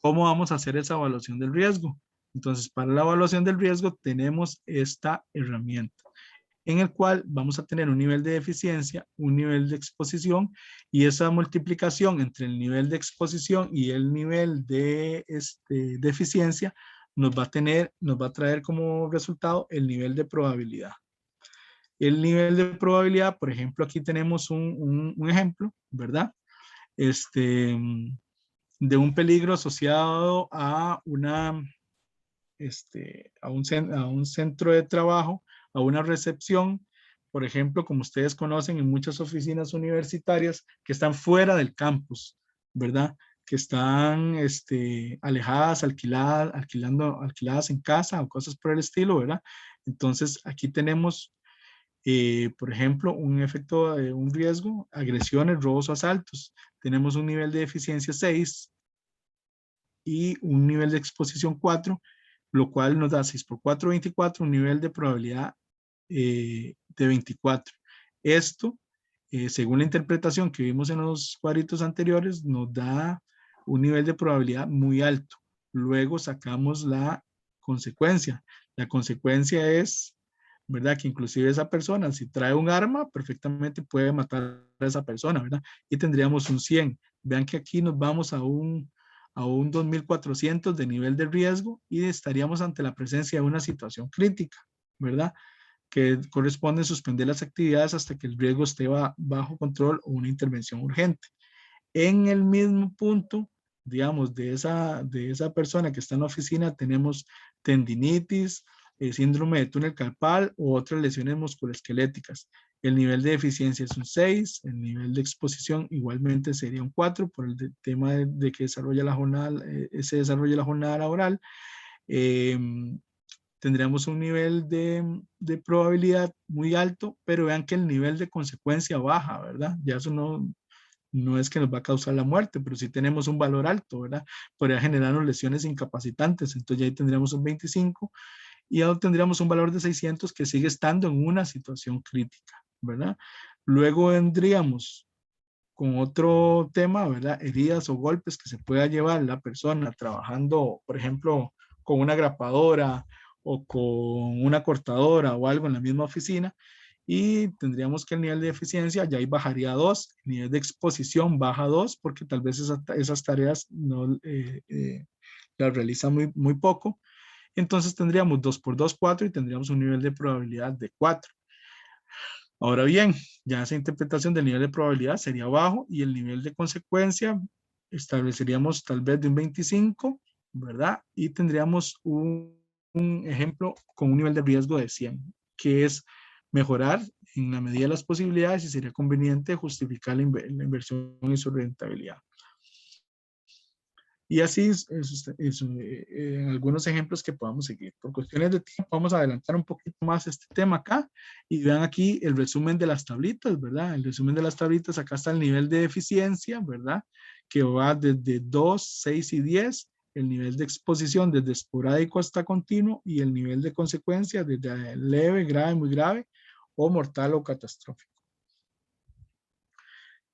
¿cómo vamos a hacer esa evaluación del riesgo? Entonces, para la evaluación del riesgo tenemos esta herramienta, en el cual vamos a tener un nivel de eficiencia, un nivel de exposición, y esa multiplicación entre el nivel de exposición y el nivel de eficiencia nos va a traer como resultado el nivel de probabilidad. El nivel de probabilidad, por ejemplo, aquí tenemos un ejemplo, ¿verdad? De un peligro asociado a a un centro de trabajo, a una recepción, por ejemplo, como ustedes conocen en muchas oficinas universitarias que están fuera del campus, ¿verdad? Que están alejadas, alquiladas en casa o cosas por el estilo, ¿verdad? Entonces, aquí tenemos, por ejemplo, un efecto, un riesgo, agresiones, robos o asaltos. Tenemos un nivel de eficiencia 6 y un nivel de exposición 4, lo cual nos da 6 por 4, 24, un nivel de probabilidad de 24. Esto, según la interpretación que vimos en los cuadritos anteriores, nos da un nivel de probabilidad muy alto. Luego sacamos la consecuencia. La consecuencia es, ¿verdad? Que inclusive esa persona, si trae un arma, perfectamente puede matar a esa persona, ¿verdad? Y tendríamos un 100. Vean que aquí nos vamos a un 2400 de nivel de riesgo y estaríamos ante la presencia de una situación crítica, ¿verdad? Que corresponde suspender las actividades hasta que el riesgo esté bajo control o una intervención urgente. En el mismo punto, digamos, de esa persona que está en la oficina, tenemos tendinitis, síndrome de túnel carpal u otras lesiones musculoesqueléticas. El nivel de eficiencia es un 6, el nivel de exposición igualmente sería un 4 por el tema de que se desarrolla la jornada laboral. Tendríamos un nivel de probabilidad muy alto, pero vean que el nivel de consecuencia baja, ¿verdad? Ya eso no es que nos va a causar la muerte, pero sí tenemos un valor alto, ¿verdad? Podría generarnos lesiones incapacitantes, entonces ya ahí tendríamos un 25 y ahora tendríamos un valor de 600 que sigue estando en una situación crítica, ¿verdad? Luego vendríamos con otro tema, ¿verdad? Heridas o golpes que se pueda llevar la persona trabajando, por ejemplo, con una grapadora o con una cortadora o algo en la misma oficina, y tendríamos que el nivel de eficiencia ya ahí bajaría a 2, el nivel de exposición baja a 2 porque tal vez esas tareas no las realiza muy poco. Entonces tendríamos 2 por 2, 4 y tendríamos un nivel de probabilidad de 4. Ahora bien, ya esa interpretación del nivel de probabilidad sería bajo y el nivel de consecuencia estableceríamos tal vez de un 25, ¿verdad? Y tendríamos un ejemplo con un nivel de riesgo de 100, que es mejorar en la medida de las posibilidades, si sería conveniente justificar la inversión y su rentabilidad. Y así en algunos ejemplos que podamos seguir. Por cuestiones de tiempo, vamos a adelantar un poquito más este tema acá. Y vean aquí el resumen de las tablitas, ¿verdad? El resumen de las tablitas, acá está el nivel de eficiencia, ¿verdad? Que va desde 2, 6 y 10. El nivel de exposición desde esporádico hasta continuo. Y el nivel de consecuencia desde leve, grave, muy grave, o mortal o catastrófico.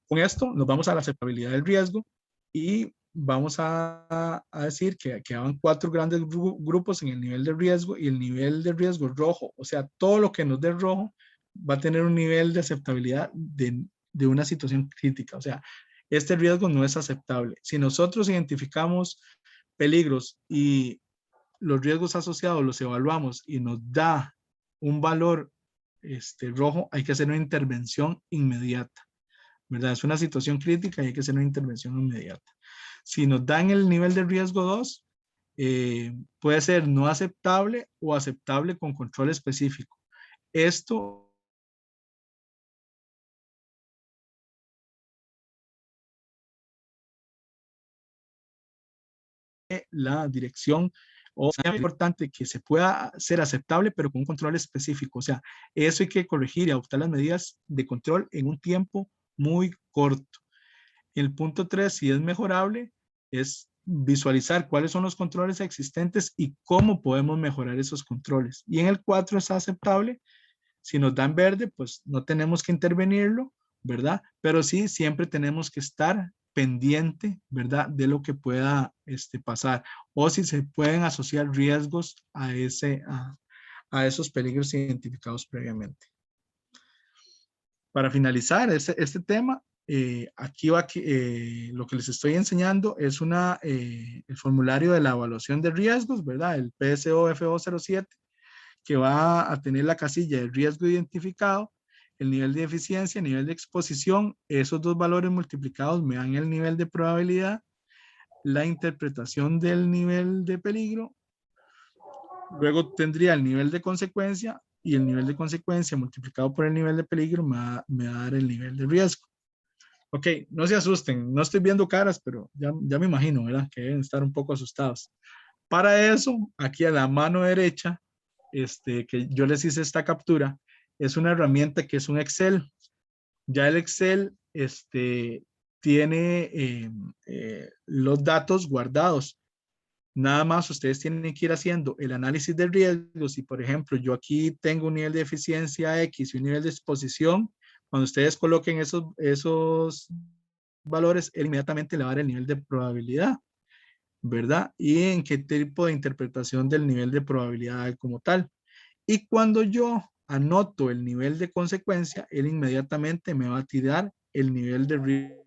Con esto nos vamos a la aceptabilidad del riesgo y vamos a decir que quedaban 4 grandes grupos en el nivel de riesgo, y el nivel de riesgo rojo, o sea, todo lo que nos dé rojo va a tener un nivel de aceptabilidad de una situación crítica. O sea, este riesgo no es aceptable. Si nosotros identificamos peligros y los riesgos asociados los evaluamos y nos da un valor rojo, hay que hacer una intervención inmediata, ¿verdad? Es una situación crítica y hay que hacer una intervención inmediata. Si nos dan el nivel de riesgo 2, puede ser no aceptable o aceptable con control específico. Esto la dirección, o sea, es importante que se pueda ser aceptable, pero con un control específico. O sea, eso hay que corregir y adoptar las medidas de control en un tiempo muy corto. El punto 3, si es mejorable, es visualizar cuáles son los controles existentes y cómo podemos mejorar esos controles. Y en el 4 es aceptable. Si nos dan verde, pues no tenemos que intervenirlo, ¿verdad? Pero sí, siempre tenemos que estar pendiente, ¿verdad? De lo que pueda pasar, o si se pueden asociar riesgos a esos peligros identificados previamente. Para finalizar este tema, aquí va lo que les estoy enseñando es el formulario de la evaluación de riesgos, ¿verdad? El PSO-FO07, que va a tener la casilla de riesgo identificado, el nivel de eficiencia, nivel de exposición. Esos dos valores multiplicados me dan el nivel de probabilidad, la interpretación del nivel de peligro. Luego tendría el nivel de consecuencia, y el nivel de consecuencia multiplicado por el nivel de peligro me va a dar el nivel de riesgo. Ok, no se asusten, no estoy viendo caras, pero ya me imagino, ¿verdad? Que deben estar un poco asustados. Para eso, aquí a la mano derecha, que yo les hice esta captura, es una herramienta que es un Excel. Ya el Excel tiene los datos guardados. Nada más ustedes tienen que ir haciendo el análisis de riesgos. Si, por ejemplo, yo aquí tengo un nivel de eficiencia X y un nivel de exposición, cuando ustedes coloquen esos valores, él inmediatamente le va a dar el nivel de probabilidad, ¿verdad? Y en qué tipo de interpretación del nivel de probabilidad como tal. Y cuando yo anoto el nivel de consecuencia, él inmediatamente me va a tirar el nivel de riesgo.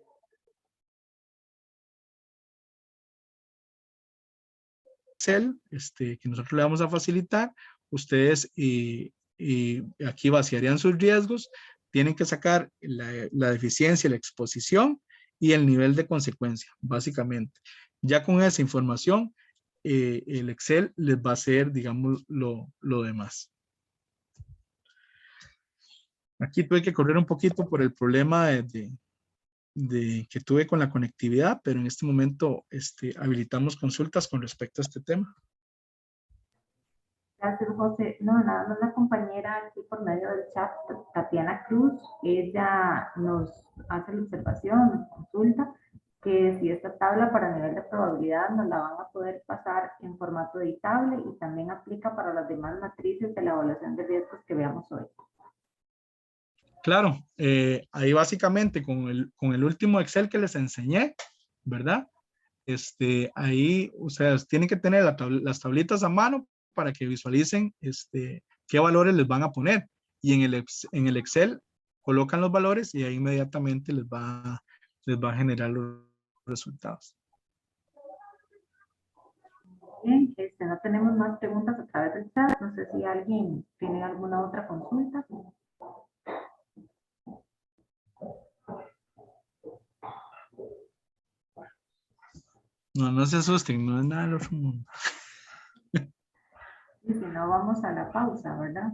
Excel, que nosotros le vamos a facilitar, ustedes aquí vaciarían sus riesgos, tienen que sacar la deficiencia, la exposición y el nivel de consecuencia, básicamente. Ya con esa información, el Excel les va a hacer, digamos, lo demás. Aquí tuve que correr un poquito por el problema que tuve con la conectividad, pero en este momento habilitamos consultas con respecto a este tema. Gracias, José. No, nada más la compañera aquí por medio del chat, Tatiana Cruz, ella nos hace la observación, nos consulta, que si esta tabla para nivel de probabilidad nos la van a poder pasar en formato editable y también aplica para las demás matrices de la evaluación de riesgos que veamos hoy. Claro, ahí básicamente con el último Excel que les enseñé, ¿verdad? Ahí ustedes tienen que tener las tablitas a mano para que visualicen qué valores les van a poner. Y en el Excel colocan los valores y ahí inmediatamente les va a generar los resultados. Bien, no tenemos más preguntas a través del chat. No sé si alguien tiene alguna otra consulta. No se asusten, no es nada del otro mundo. Y si no, vamos a la pausa, ¿verdad?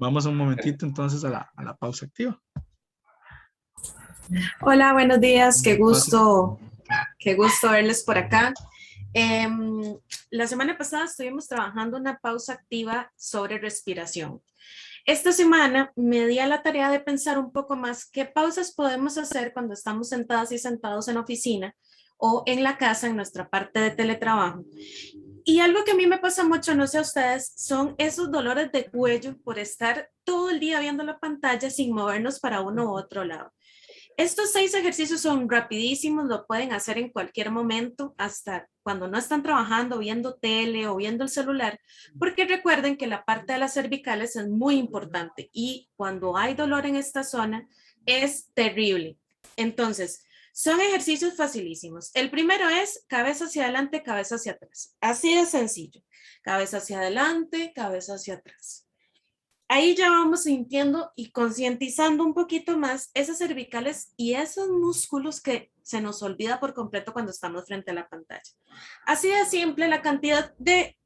Vamos un momentito entonces a la pausa activa. Hola, buenos días, qué gusto verles por acá. La semana pasada estuvimos trabajando una pausa activa sobre respiración. Esta semana me di a la tarea de pensar un poco más qué pausas podemos hacer cuando estamos sentadas y sentados en la oficina o en la casa en nuestra parte de teletrabajo. Y algo que a mí me pasa mucho, no sé a ustedes, son esos dolores de cuello por estar todo el día viendo la pantalla sin movernos para uno u otro lado. Estos 6 ejercicios son rapidísimos, lo pueden hacer en cualquier momento, hasta cuando no están trabajando, viendo tele o viendo el celular, porque recuerden que la parte de las cervicales es muy importante y cuando hay dolor en esta zona es terrible. Entonces, son ejercicios facilísimos. El primero es cabeza hacia adelante, cabeza hacia atrás. Así de sencillo. Cabeza hacia adelante, cabeza hacia atrás. Ahí ya vamos sintiendo y concientizando un poquito más esas cervicales y esos músculos que se nos olvida por completo cuando estamos frente a la pantalla. Así de simple, la cantidad de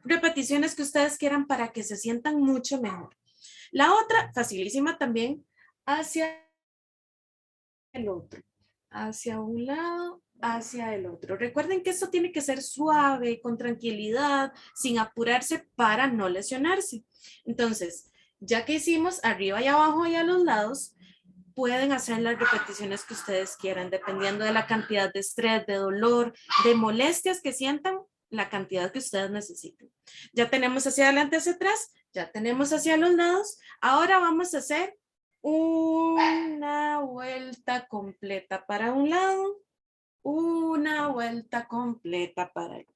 repeticiones que ustedes quieran para que se sientan mucho mejor. La otra, facilísima también, hacia el otro. Hacia un lado, hacia el otro. Recuerden que esto tiene que ser suave, con tranquilidad, sin apurarse para no lesionarse. Entonces, ya que hicimos arriba y abajo y a los lados, pueden hacer las repeticiones que ustedes quieran, dependiendo de la cantidad de estrés, de dolor, de molestias que sientan, la cantidad que ustedes necesiten. Ya tenemos hacia adelante, hacia atrás, ya tenemos hacia los lados. Ahora vamos a hacer una vuelta completa para un lado, una vuelta completa para el otro.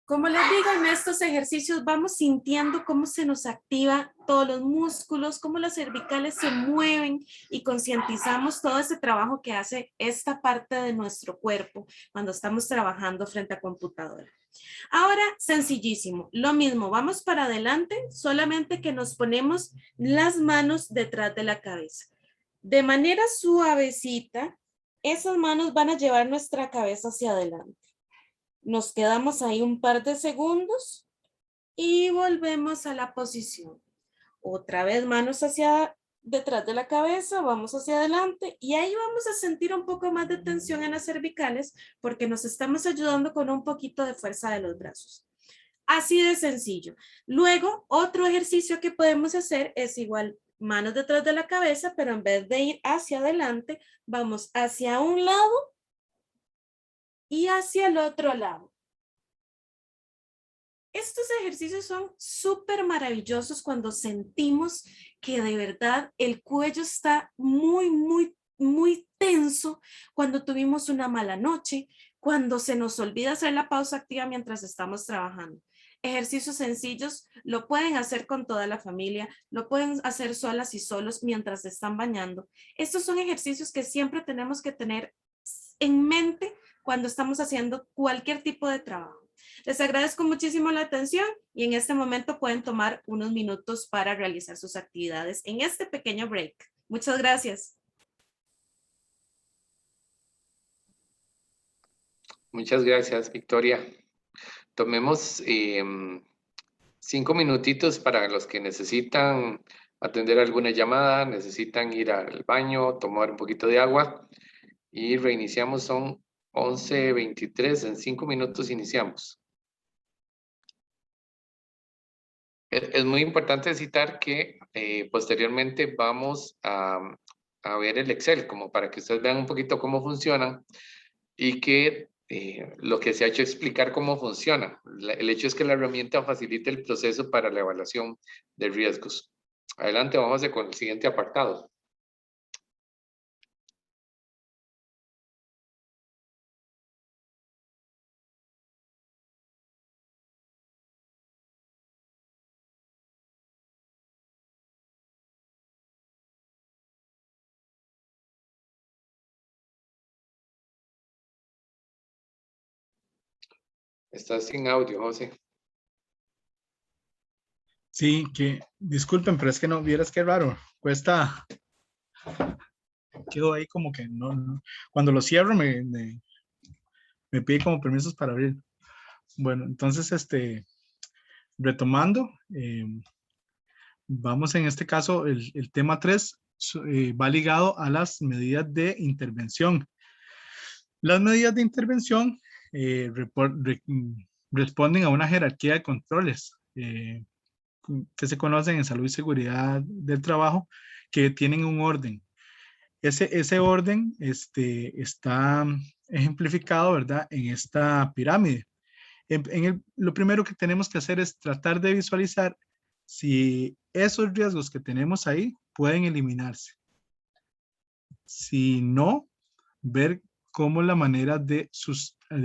Como les digo, en estos ejercicios vamos sintiendo cómo se nos activa todos los músculos, cómo las cervicales se mueven y concientizamos todo ese trabajo que hace esta parte de nuestro cuerpo cuando estamos trabajando frente a computadora. Ahora, sencillísimo, lo mismo, vamos para adelante, solamente que nos ponemos las manos detrás de la cabeza. De manera suavecita, esas manos van a llevar nuestra cabeza hacia adelante. Nos quedamos ahí un par de segundos y volvemos a la posición. Otra vez manos hacia detrás de la cabeza, vamos hacia adelante y ahí vamos a sentir un poco más de tensión en las cervicales porque nos estamos ayudando con un poquito de fuerza de los brazos. Así de sencillo. Luego, otro ejercicio que podemos hacer es igual, manos detrás de la cabeza, pero en vez de ir hacia adelante, vamos hacia un lado y hacia el otro lado. Estos ejercicios son súper maravillosos cuando sentimos que de verdad el cuello está muy tenso, cuando tuvimos una mala noche, cuando se nos olvida hacer la pausa activa mientras estamos trabajando. Ejercicios sencillos, lo pueden hacer con toda la familia, lo pueden hacer solas y solos mientras se están bañando. Estos son ejercicios que siempre tenemos que tener en mente cuando estamos haciendo cualquier tipo de trabajo. Les agradezco muchísimo la atención y en este momento pueden tomar unos minutos para realizar sus actividades en este pequeño break. Muchas gracias. Muchas gracias, Victoria. Tomemos 5 minutitos para los que necesitan atender alguna llamada, necesitan ir al baño, tomar un poquito de agua y reiniciamos. Son 11:23, en 5 minutos iniciamos. Es muy importante citar que posteriormente vamos a ver el Excel, como para que ustedes vean un poquito cómo funciona y que lo que se ha hecho es explicar cómo funciona. El hecho es que la herramienta facilita el proceso para la evaluación de riesgos. Adelante, vamos con el siguiente apartado. Estás sin audio, José. Sí, que disculpen, pero es que no, vieras qué raro. Cuesta, quedo ahí como que no. Cuando lo cierro me pide como permisos para abrir. Bueno, entonces, retomando, Vamos en este caso, el tema 3 va ligado a las medidas de intervención. Las medidas de intervención responden a una jerarquía de controles que se conocen en salud y seguridad del trabajo, que tienen un orden. Ese orden está ejemplificado, ¿verdad?, en esta pirámide. Lo primero que tenemos que hacer es tratar de visualizar si esos riesgos que tenemos ahí pueden eliminarse. Si no, ver cómo la manera de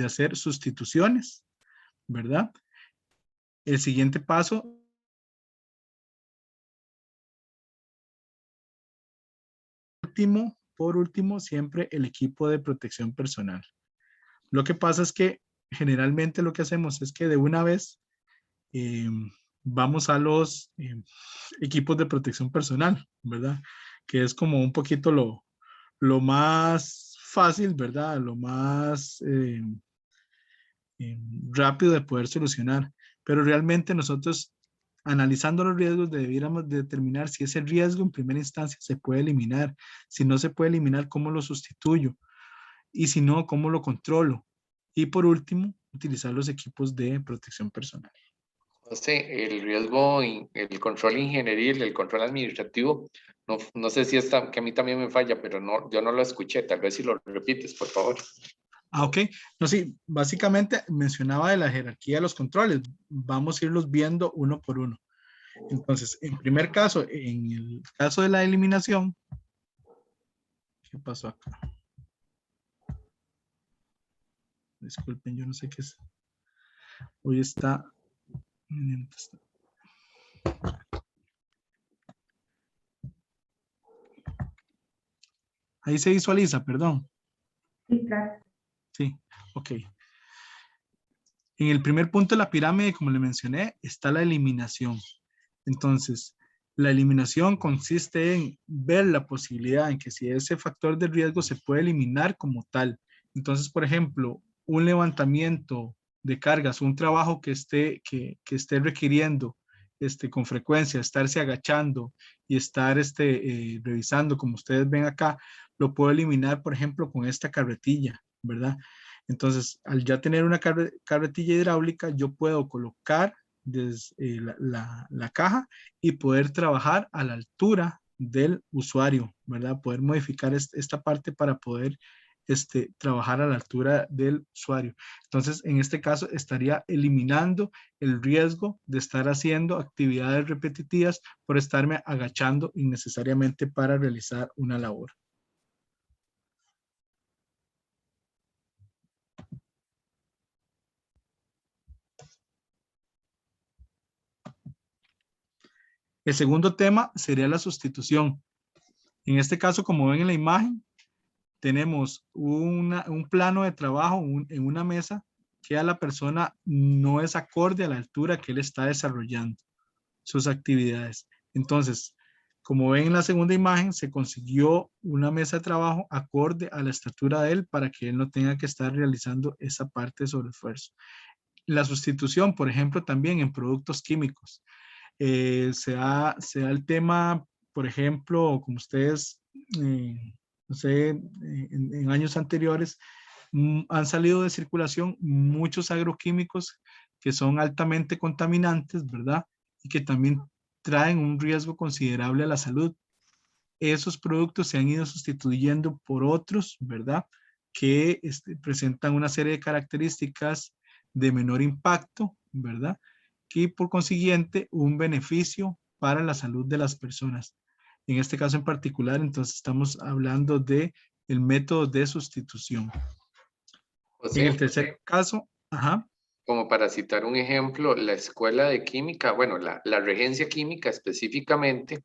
hacer sustituciones, ¿verdad? El siguiente paso por último, siempre el equipo de protección personal. Lo que pasa es que generalmente lo que hacemos es que de una vez vamos a los equipos de protección personal, ¿verdad? Que es como un poquito lo más fácil, ¿verdad? Lo más rápido de poder solucionar. Pero realmente nosotros, analizando los riesgos, deberíamos determinar si ese riesgo en primera instancia se puede eliminar. Si no se puede eliminar, ¿cómo lo sustituyo? Y si no, ¿cómo lo controlo? Y por último, utilizar los equipos de protección personal. El riesgo, el control ingenieril, el control administrativo, no sé si que a mí también me falla, pero no, yo no lo escuché. Tal vez si lo repites, por favor. Ok. No, sí, básicamente mencionaba de la jerarquía de los controles. Vamos a irlos viendo uno por uno. Entonces, en primer caso, en el caso de la eliminación, ¿qué pasó acá? Disculpen, yo no sé qué es. Hoy está... Ahí se visualiza, perdón. Sí, claro. Sí, ok. En el primer punto de la pirámide, como le mencioné, está la eliminación. Entonces, la eliminación consiste en ver la posibilidad en que si ese factor de riesgo se puede eliminar como tal. Entonces, por ejemplo, un levantamiento de cargas, un trabajo que esté requiriendo con frecuencia, estarse agachando y estar revisando, como ustedes ven acá, lo puedo eliminar, por ejemplo, con esta carretilla, ¿verdad? Entonces, al ya tener una carretilla hidráulica, yo puedo colocar la caja y poder trabajar a la altura del usuario, ¿verdad? Poder modificar esta parte para poder trabajar a la altura del usuario. Entonces, en este caso, estaría eliminando el riesgo de estar haciendo actividades repetitivas por estarme agachando innecesariamente para realizar una labor. El segundo tema sería la sustitución. En este caso, como ven en la imagen, tenemos un plano de trabajo en una mesa que a la persona no es acorde a la altura que él está desarrollando sus actividades. Entonces, como ven en la segunda imagen, se consiguió una mesa de trabajo acorde a la estatura de él para que él no tenga que estar realizando esa parte de sobreesfuerzo. La sustitución, por ejemplo, también en productos químicos. Se da el tema, por ejemplo, como ustedes, no sé, en años anteriores, han salido de circulación muchos agroquímicos que son altamente contaminantes, ¿verdad? Y que también traen un riesgo considerable a la salud. Esos productos se han ido sustituyendo por otros, ¿verdad? Que presentan una serie de características de menor impacto, ¿verdad? Y por consiguiente un beneficio para la salud de las personas. En este caso en particular, entonces estamos hablando de el método de sustitución. En el tercer caso, como para citar un ejemplo, la escuela de química, bueno, la regencia química específicamente,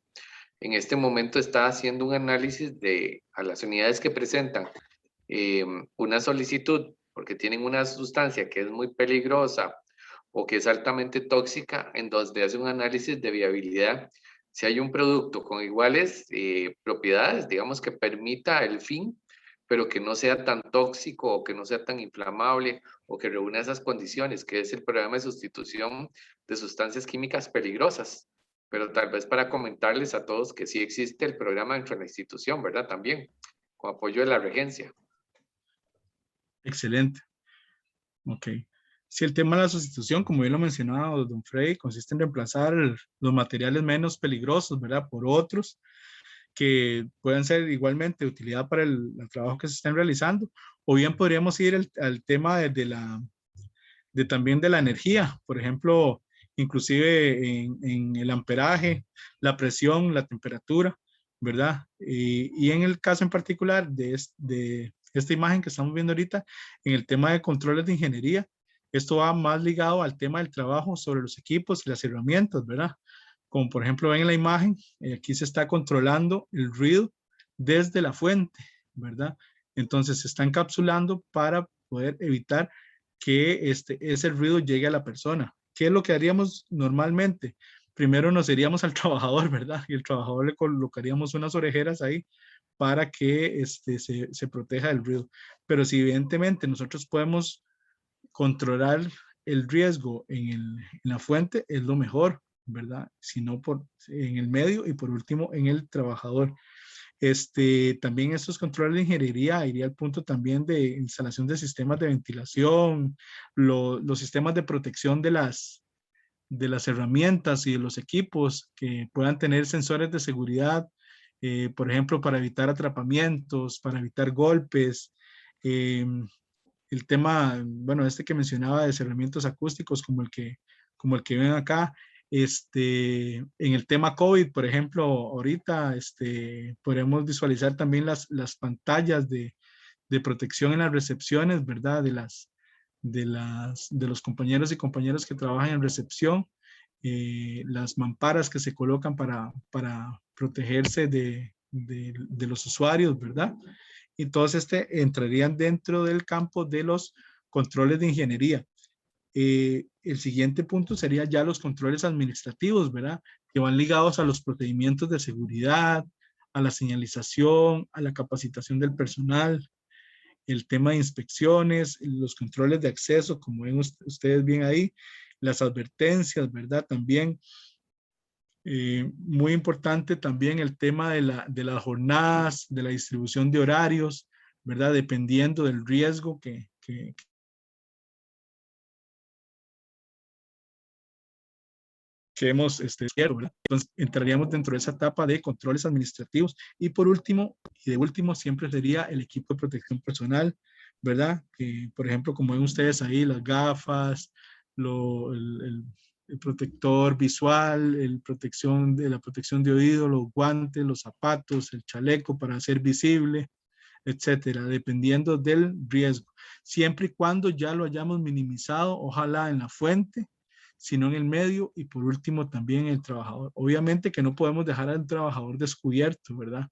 en este momento está haciendo un análisis a las unidades que presentan una solicitud porque tienen una sustancia que es muy peligrosa o que es altamente tóxica, en donde hace un análisis de viabilidad. Si hay un producto con iguales propiedades, digamos que permita el fin, pero que no sea tan tóxico o que no sea tan inflamable o que reúna esas condiciones, que es el programa de sustitución de sustancias químicas peligrosas. pero tal vez para comentarles a todos que sí existe el programa dentro de la institución, ¿verdad? También, con apoyo de la regencia. Excelente. Ok. Si el tema de la sustitución, como bien lo mencionaba don Freddy, consiste en reemplazar los materiales menos peligrosos, ¿verdad? Por otros que puedan ser igualmente de utilidad para el trabajo que se estén realizando, o bien podríamos ir al tema también de la energía, por ejemplo, inclusive en el amperaje, la presión, la temperatura, ¿verdad? Y en el caso en particular de esta imagen que estamos viendo ahorita, en el tema de controles de ingeniería, esto va más ligado al tema del trabajo sobre los equipos y las herramientas, ¿verdad? Como por ejemplo ven en la imagen, aquí se está controlando el ruido desde la fuente, ¿verdad? Entonces se está encapsulando para poder evitar que ese ruido llegue a la persona. ¿Qué es lo que haríamos normalmente? Primero nos iríamos al trabajador, ¿verdad? Y el trabajador le colocaríamos unas orejeras ahí para que se proteja del ruido. Pero si evidentemente nosotros podemos controlar el riesgo en la fuente, es lo mejor, ¿verdad? Si no en el medio y por último en el trabajador. También estos controles de ingeniería iría al punto también de instalación de sistemas de ventilación, los sistemas de protección de las herramientas y de los equipos que puedan tener sensores de seguridad, por ejemplo, para evitar atrapamientos, para evitar golpes. El tema, bueno, que mencionaba de cerramientos acústicos como el que ven acá. En el tema COVID, por ejemplo, ahorita podremos visualizar también las pantallas de protección en las recepciones, ¿verdad? De los compañeros y compañeras que trabajan en recepción, las mamparas que se colocan para protegerse de los usuarios, ¿verdad? Y todos entrarían dentro del campo de los controles de ingeniería. El siguiente punto sería ya los controles administrativos, ¿verdad? Que van ligados a los procedimientos de seguridad, a la señalización, a la capacitación del personal, el tema de inspecciones, los controles de acceso, como ven ustedes bien ahí, las advertencias, ¿verdad? También muy importante también el tema de las jornadas, de la distribución de horarios, ¿verdad? Dependiendo del riesgo que hemos ¿verdad? Entonces entraríamos dentro de esa etapa de controles administrativos. Y por último, y de último, siempre sería el equipo de protección personal, ¿verdad? Que, por ejemplo, como ven ustedes ahí, las gafas, el protector visual, la protección de oído, los guantes, los zapatos, el chaleco para ser visible, etcétera, dependiendo del riesgo. Siempre y cuando ya lo hayamos minimizado, ojalá en la fuente, sino en el medio y por último también el trabajador. Obviamente que no podemos dejar al trabajador descubierto, ¿verdad?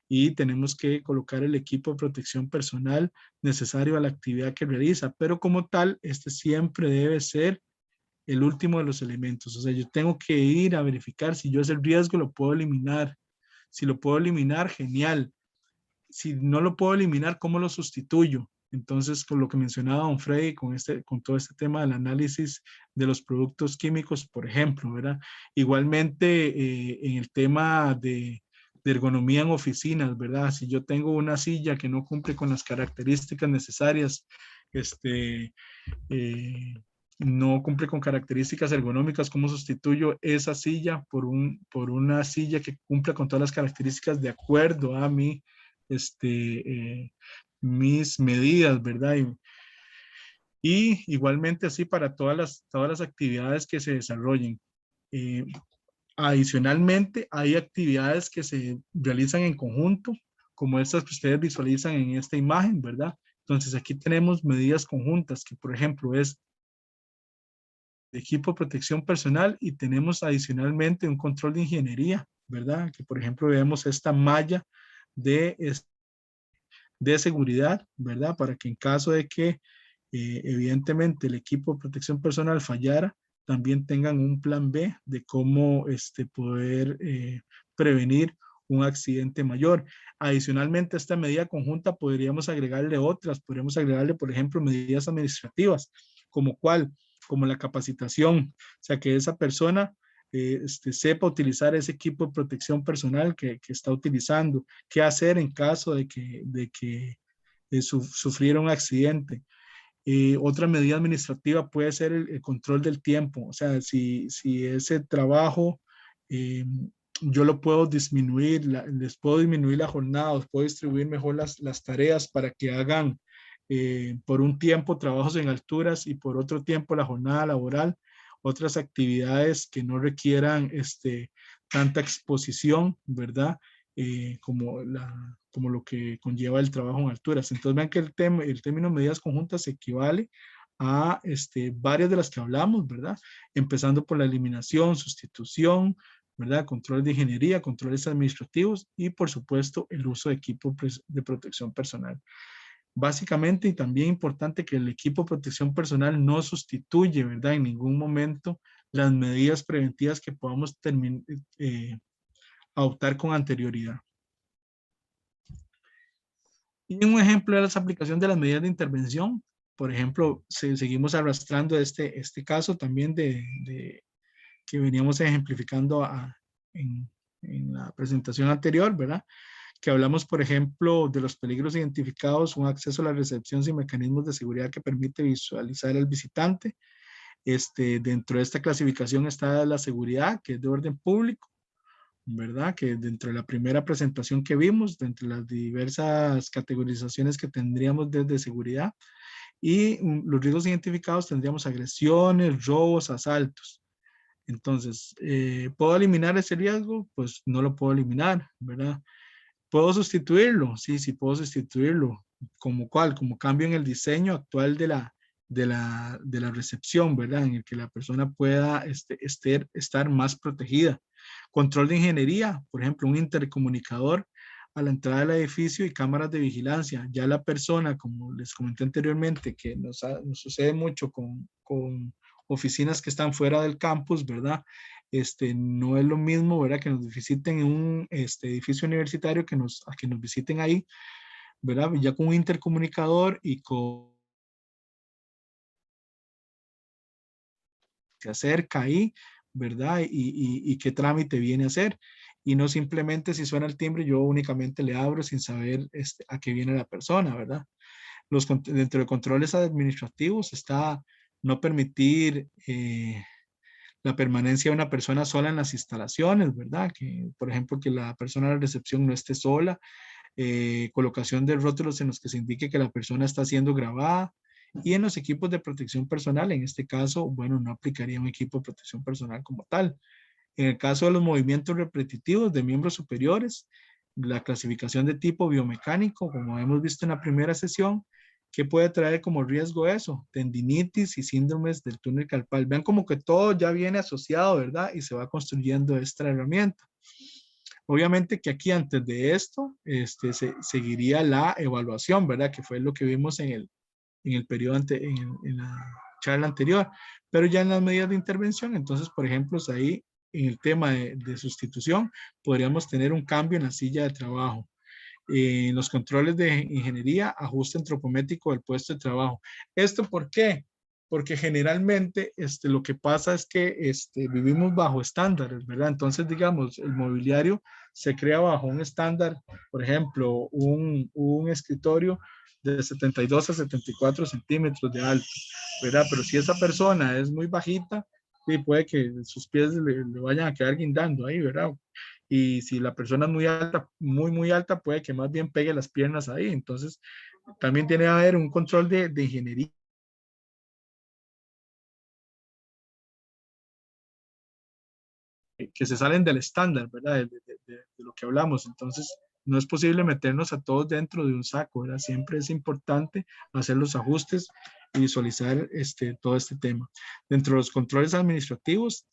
Y tenemos que colocar el equipo de protección personal necesario a la actividad que realiza, pero como tal, siempre debe ser el último de los elementos. O sea, yo tengo que ir a verificar si yo ese riesgo lo puedo eliminar. Si lo puedo eliminar, genial. Si no lo puedo eliminar, ¿cómo lo sustituyo? Entonces, con lo que mencionaba don Freddy, con todo este tema del análisis de los productos químicos, por ejemplo, ¿verdad? Igualmente, en el tema de ergonomía en oficinas, ¿verdad? Si yo tengo una silla que no cumple con las características necesarias, no cumple con características ergonómicas, ¿cómo sustituyo esa silla por una silla que cumpla con todas las características de acuerdo a mis medidas, ¿verdad? Y igualmente así para todas las actividades que se desarrollen. Adicionalmente, hay actividades que se realizan en conjunto, como estas que ustedes visualizan en esta imagen, ¿verdad? Entonces aquí tenemos medidas conjuntas, que por ejemplo es de equipo de protección personal y tenemos adicionalmente un control de ingeniería, ¿verdad? Que por ejemplo vemos esta malla de seguridad, ¿verdad? Para que en caso de que evidentemente el equipo de protección personal fallara, también tengan un plan B de cómo poder prevenir un accidente mayor. Adicionalmente a esta medida conjunta podríamos agregarle otras, podríamos agregarle por ejemplo medidas administrativas, como la capacitación, o sea que esa persona sepa utilizar ese equipo de protección personal que está utilizando, qué hacer en caso de que sufriera un accidente. Otra medida administrativa puede ser el control del tiempo, o sea, si ese trabajo yo lo puedo disminuir, les puedo disminuir la jornada, os puedo distribuir mejor las tareas para que hagan por un tiempo trabajos en alturas y por otro tiempo la jornada laboral, otras actividades que no requieran tanta exposición, ¿verdad? Como lo que conlleva el trabajo en alturas. Entonces vean que el término medidas conjuntas equivale a varias de las que hablamos, ¿verdad? Empezando por la eliminación, sustitución, ¿verdad? Control de ingeniería, controles administrativos y por supuesto el uso de equipo de protección personal. Básicamente, y también importante, que el equipo de protección personal no sustituye, ¿verdad? En ningún momento las medidas preventivas que podamos adoptar con anterioridad. Y un ejemplo de la aplicación de las medidas de intervención, por ejemplo, seguimos arrastrando este caso también que veníamos ejemplificando en la presentación anterior, ¿verdad? Que hablamos, por ejemplo, de los peligros identificados, un acceso a la recepción sin mecanismos de seguridad que permite visualizar al visitante. Dentro de esta clasificación está la seguridad, que es de orden público, ¿verdad? Que dentro de la primera presentación que vimos, de las diversas categorizaciones que tendríamos desde seguridad, y los riesgos identificados tendríamos agresiones, robos, asaltos. Entonces, ¿puedo eliminar ese riesgo? Pues no lo puedo eliminar, ¿verdad? ¿Puedo sustituirlo? Sí, sí puedo sustituirlo. ¿Como cuál? Como cambio en el diseño actual de la recepción, ¿verdad? En el que la persona pueda estar más protegida. Control de ingeniería, por ejemplo, un intercomunicador a la entrada del edificio y cámaras de vigilancia. Ya la persona, como les comenté anteriormente, que nos sucede mucho con oficinas que están fuera del campus, ¿verdad? No es lo mismo, ¿verdad? Que nos visiten en un edificio universitario que nos visiten ahí, ¿verdad? Ya con un intercomunicador y se acerca ahí, ¿verdad? Y qué trámite viene a hacer. Y no simplemente si suena el timbre, yo únicamente le abro sin saber a qué viene la persona, ¿verdad? Dentro de controles administrativos está no permitir la permanencia de una persona sola en las instalaciones, ¿verdad? Que, por ejemplo, que la persona de la recepción no esté sola, colocación de rótulos en los que se indique que la persona está siendo grabada, y en los equipos de protección personal, en este caso, bueno, no aplicaría un equipo de protección personal como tal. En el caso de los movimientos repetitivos de miembros superiores, la clasificación de tipo biomecánico, como hemos visto en la primera sesión, ¿qué puede traer como riesgo eso? Tendinitis y síndromes del túnel carpal. Vean como que todo ya viene asociado, ¿verdad? Y se va construyendo esta herramienta. Obviamente que aquí antes de esto, seguiría la evaluación, ¿verdad? Que fue lo que vimos en el periodo en la charla anterior. Pero ya en las medidas de intervención, entonces, por ejemplo, ahí en el tema de sustitución, podríamos tener un cambio en la silla de trabajo. En los controles de ingeniería, ajuste antropométrico del puesto de trabajo. ¿Esto por qué? Porque generalmente lo que pasa es que vivimos bajo estándares, ¿verdad? Entonces, digamos, el mobiliario se crea bajo un estándar, por ejemplo, un escritorio de 72 a 74 centímetros de alto, ¿verdad? Pero si esa persona es muy bajita, sí, puede que sus pies le vayan a quedar guindando ahí, ¿verdad? Y si la persona es muy alta, muy alta, puede que más bien pegue las piernas ahí. Entonces, también tiene que haber un control de ingeniería. Que se salen del estándar, ¿verdad? De lo que hablamos. Entonces, no es posible meternos a todos dentro de un saco, ¿verdad? Siempre es importante hacer los ajustes y visualizar todo este tema. Dentro de los controles administrativos,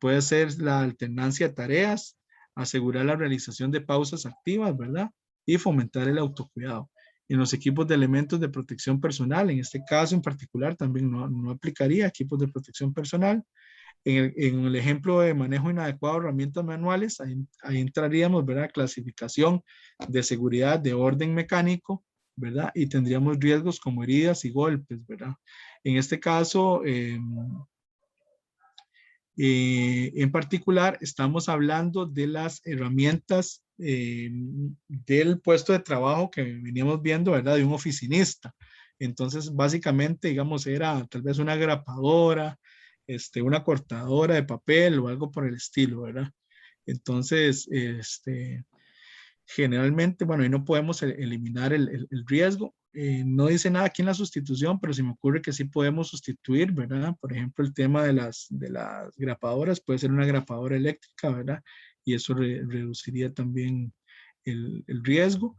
puede ser la alternancia de tareas, asegurar la realización de pausas activas, ¿verdad? Y fomentar el autocuidado. En los equipos de elementos de protección personal, en este caso en particular, también no aplicaría equipos de protección personal. En el ejemplo de manejo inadecuado de herramientas manuales, ahí entraríamos, ¿verdad? Clasificación de seguridad de orden mecánico, ¿verdad? Y tendríamos riesgos como heridas y golpes, ¿verdad? En este caso, En particular, estamos hablando de las herramientas del puesto de trabajo que veníamos viendo, ¿verdad? De un oficinista. Entonces, básicamente, digamos, era tal vez una grapadora, una cortadora de papel o algo por el estilo, ¿verdad? Entonces, generalmente, bueno, ahí no podemos eliminar el riesgo. No dice nada aquí en la sustitución, pero se me ocurre que sí podemos sustituir, ¿verdad? Por ejemplo, el tema de las grapadoras, puede ser una grapadora eléctrica, ¿verdad? Y eso reduciría también el riesgo.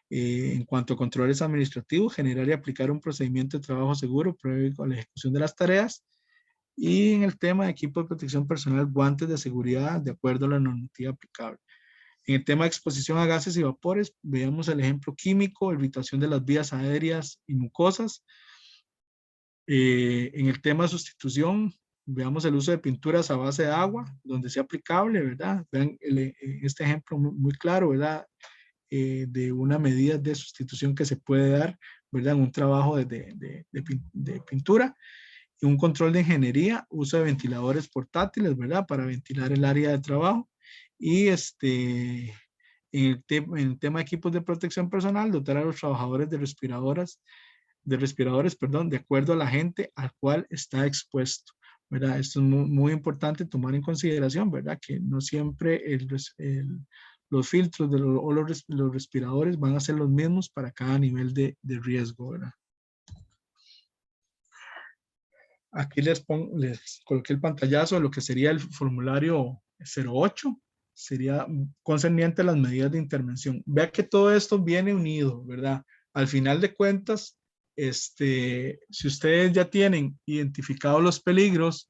En cuanto a controles administrativos, generar y aplicar un procedimiento de trabajo seguro previo a la ejecución de las tareas. Y en el tema de equipo de protección personal, guantes de seguridad de acuerdo a la normativa aplicable. En el tema de exposición a gases y vapores, veamos el ejemplo químico, irritación de las vías aéreas y mucosas. En el tema de sustitución, veamos el uso de pinturas a base de agua, donde sea aplicable, ¿verdad? Vean este ejemplo muy claro, ¿verdad? De una medida de sustitución que se puede dar, ¿verdad? En un trabajo de pintura. Y un control de ingeniería, uso de ventiladores portátiles, ¿verdad? Para ventilar el área de trabajo. Y en el tema de equipos de protección personal, dotar a los trabajadores de respiradores, de acuerdo a la gente al cual está expuesto, ¿verdad? Esto es muy importante tomar en consideración, ¿verdad? Que no siempre los filtros o los respiradores van a ser los mismos para cada nivel de riesgo, ¿verdad? Aquí les coloqué el pantallazo de lo que sería el formulario 08, sería concerniente a las medidas de intervención. Vea que todo esto viene unido, ¿verdad? Al final de cuentas, si ustedes ya tienen identificados los peligros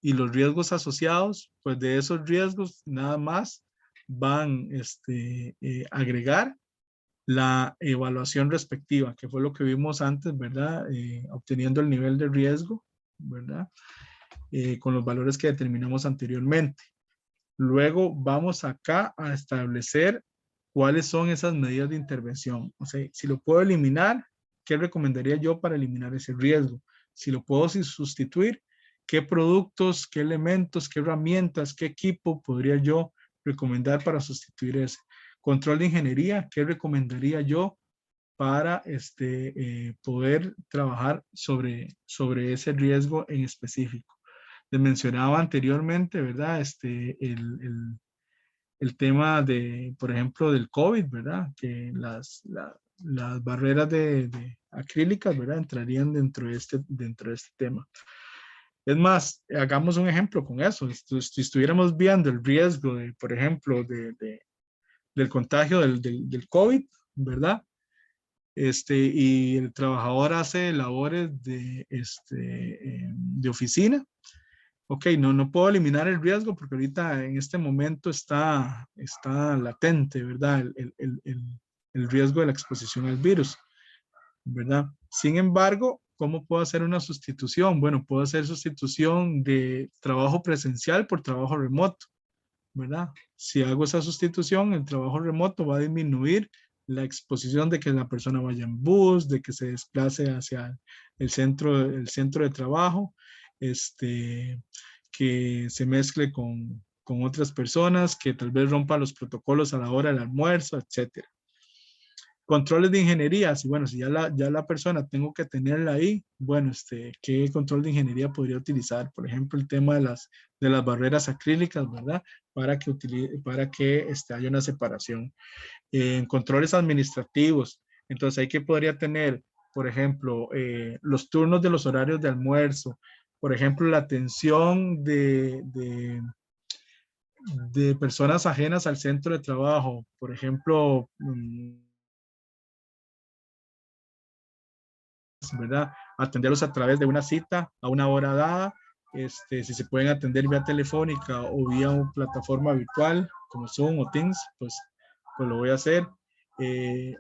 y los riesgos asociados, pues de esos riesgos nada más van a agregar la evaluación respectiva, que fue lo que vimos antes, ¿verdad? Obteniendo el nivel de riesgo, ¿verdad? Con los valores que determinamos anteriormente. Luego vamos acá a establecer cuáles son esas medidas de intervención. O sea, si lo puedo eliminar, ¿qué recomendaría yo para eliminar ese riesgo? Si lo puedo sustituir, ¿qué productos, qué elementos, qué herramientas, qué equipo podría yo recomendar para sustituir ese? Control de ingeniería, ¿qué recomendaría yo para poder trabajar sobre ese riesgo en específico? Les mencionaba anteriormente, ¿verdad? El tema de, por ejemplo, del COVID, ¿verdad? Que las barreras de acrílicas, ¿verdad? Entrarían dentro de este tema. Es más, hagamos un ejemplo con eso. Si estuviéramos viendo el riesgo, por ejemplo, del contagio del COVID, ¿verdad? Y el trabajador hace labores de oficina. Ok, no puedo eliminar el riesgo porque ahorita en este momento está latente, ¿verdad? El riesgo de la exposición al virus, ¿verdad? Sin embargo, ¿cómo puedo hacer una sustitución? Bueno, puedo hacer sustitución de trabajo presencial por trabajo remoto, ¿verdad? Si hago esa sustitución, el trabajo remoto va a disminuir la exposición de que la persona vaya en bus, de que se desplace hacia el centro de trabajo, que se mezcle con otras personas, que tal vez rompa los protocolos a la hora del almuerzo, etcétera. Controles de ingeniería, si ya la persona tengo que tenerla ahí, bueno, ¿qué control de ingeniería podría utilizar? Por ejemplo, el tema de las barreras acrílicas, ¿verdad? Para que haya una separación. Controles administrativos, entonces ahí que podría tener, por ejemplo, los turnos de los horarios de almuerzo, por ejemplo, la atención de personas ajenas al centro de trabajo, por ejemplo, ¿verdad? Atenderlos a través de una cita a una hora dada, si se pueden atender vía telefónica o vía una plataforma virtual como Zoom o Teams, pues lo voy a hacer.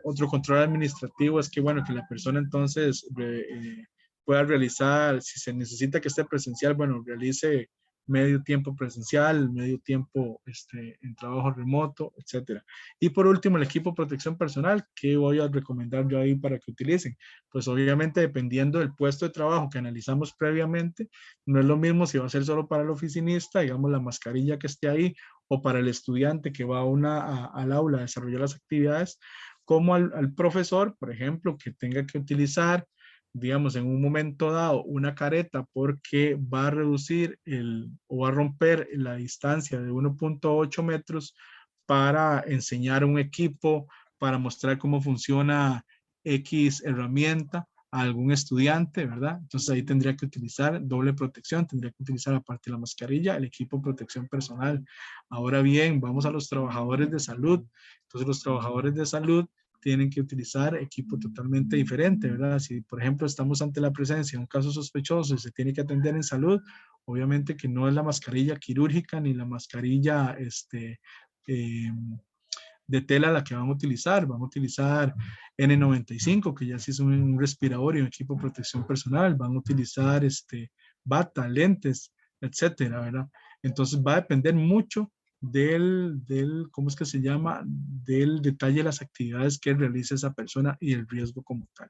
Otro control administrativo es que, bueno, que la persona entonces pueda realizar, si se necesita que esté presencial, bueno, realice medio tiempo presencial, medio tiempo en trabajo remoto, etcétera. Y por último, el equipo de protección personal, que voy a recomendar yo ahí para que utilicen. Pues obviamente dependiendo del puesto de trabajo que analizamos previamente, no es lo mismo si va a ser solo para el oficinista, digamos la mascarilla que esté ahí, o para el estudiante que va al aula a desarrollar las actividades, como al profesor, por ejemplo, que tenga que utilizar, digamos, en un momento dado una careta porque va a reducir o va a romper la distancia de 1.8 metros para enseñar un equipo, para mostrar cómo funciona X herramienta a algún estudiante, ¿verdad? Entonces ahí tendría que utilizar doble protección, tendría que utilizar aparte de la mascarilla, el equipo de protección personal. Ahora bien, vamos a los trabajadores de salud. Entonces los trabajadores de salud tienen que utilizar equipo totalmente diferente, ¿verdad? Si, por ejemplo, estamos ante la presencia de un caso sospechoso y se tiene que atender en salud, obviamente que no es la mascarilla quirúrgica ni la mascarilla de tela la que van a utilizar N95, que ya sí es un respirador y un equipo de protección personal, van a utilizar bata, lentes, etcétera, ¿verdad? Entonces va a depender mucho ¿cómo es que se llama? Del detalle de las actividades que realiza esa persona y el riesgo como tal.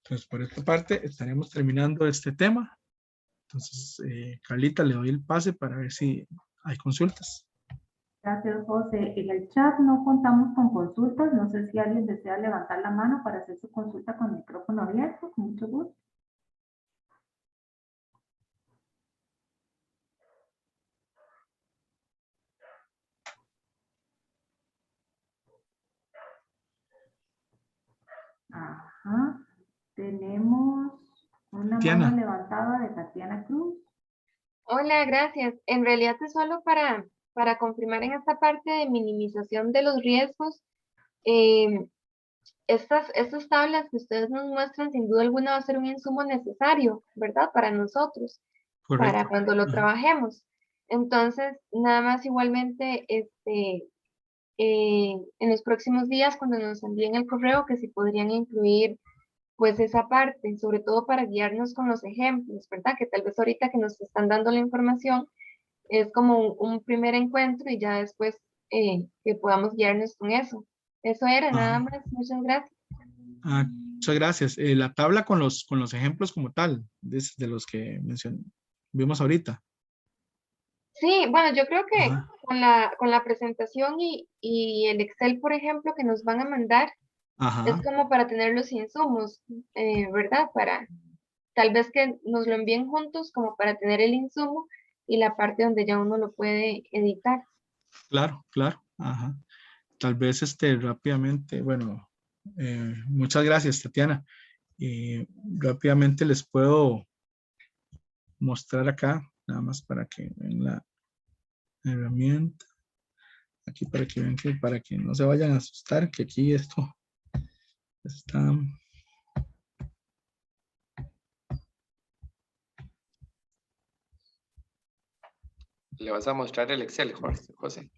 Entonces, por esta parte, estaremos terminando este tema. Entonces, Carlita, le doy el pase para ver si hay consultas. Gracias, José. En el chat no contamos con consultas. No sé si alguien desea levantar la mano para hacer su consulta con el micrófono abierto. Con mucho gusto. Ajá. Tenemos una mano levantada de Tatiana Cruz. Hola, gracias. En realidad es solo para confirmar en esta parte de minimización de los riesgos. Estas tablas que ustedes nos muestran, sin duda alguna, va a ser un insumo necesario, ¿verdad? Para nosotros, Correcto. para cuando lo trabajemos. Entonces, nada más igualmente, en los próximos días, cuando nos envíen el correo, que si podrían incluir pues esa parte, sobre todo para guiarnos con los ejemplos, ¿verdad? Que tal vez ahorita que nos están dando la información es como un primer encuentro y ya después que podamos guiarnos con eso. Eso era nada más. Muchas gracias. Muchas gracias. La tabla con los ejemplos como tal, de los que vimos ahorita. Sí, bueno, yo creo que con la presentación y el Excel, por ejemplo, que nos van a mandar, es como para tener los insumos, ¿verdad? Para tal vez que nos lo envíen juntos como para tener el insumo y la parte donde ya uno lo puede editar. Claro, claro. Tal vez rápidamente, bueno, muchas gracias, Tatiana. Rápidamente les puedo mostrar acá, nada más para que vean la herramienta. Aquí para que vean para que no se vayan a asustar, que aquí esto está... Le vas a mostrar el Excel, José.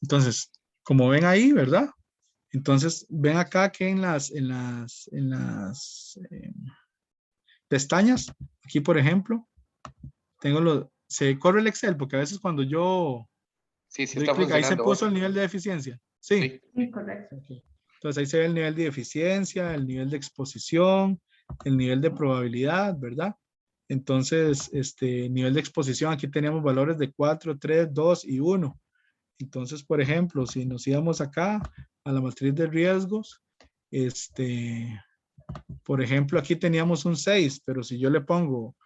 Entonces, como ven ahí, ¿verdad? Entonces, ven acá que en las pestañas, aquí por ejemplo, se corre el Excel, porque a veces cuando yo doy clic, ahí se puso el nivel de eficiencia. Sí, correcto. Okay. Entonces ahí se ve el nivel de eficiencia, el nivel de exposición, el nivel de probabilidad, ¿verdad? Entonces, nivel de exposición, aquí teníamos valores de 4, 3, 2 y 1. Entonces, por ejemplo, si nos íbamos acá a la matriz de riesgos, por ejemplo, aquí teníamos un 6, pero si yo le pongo,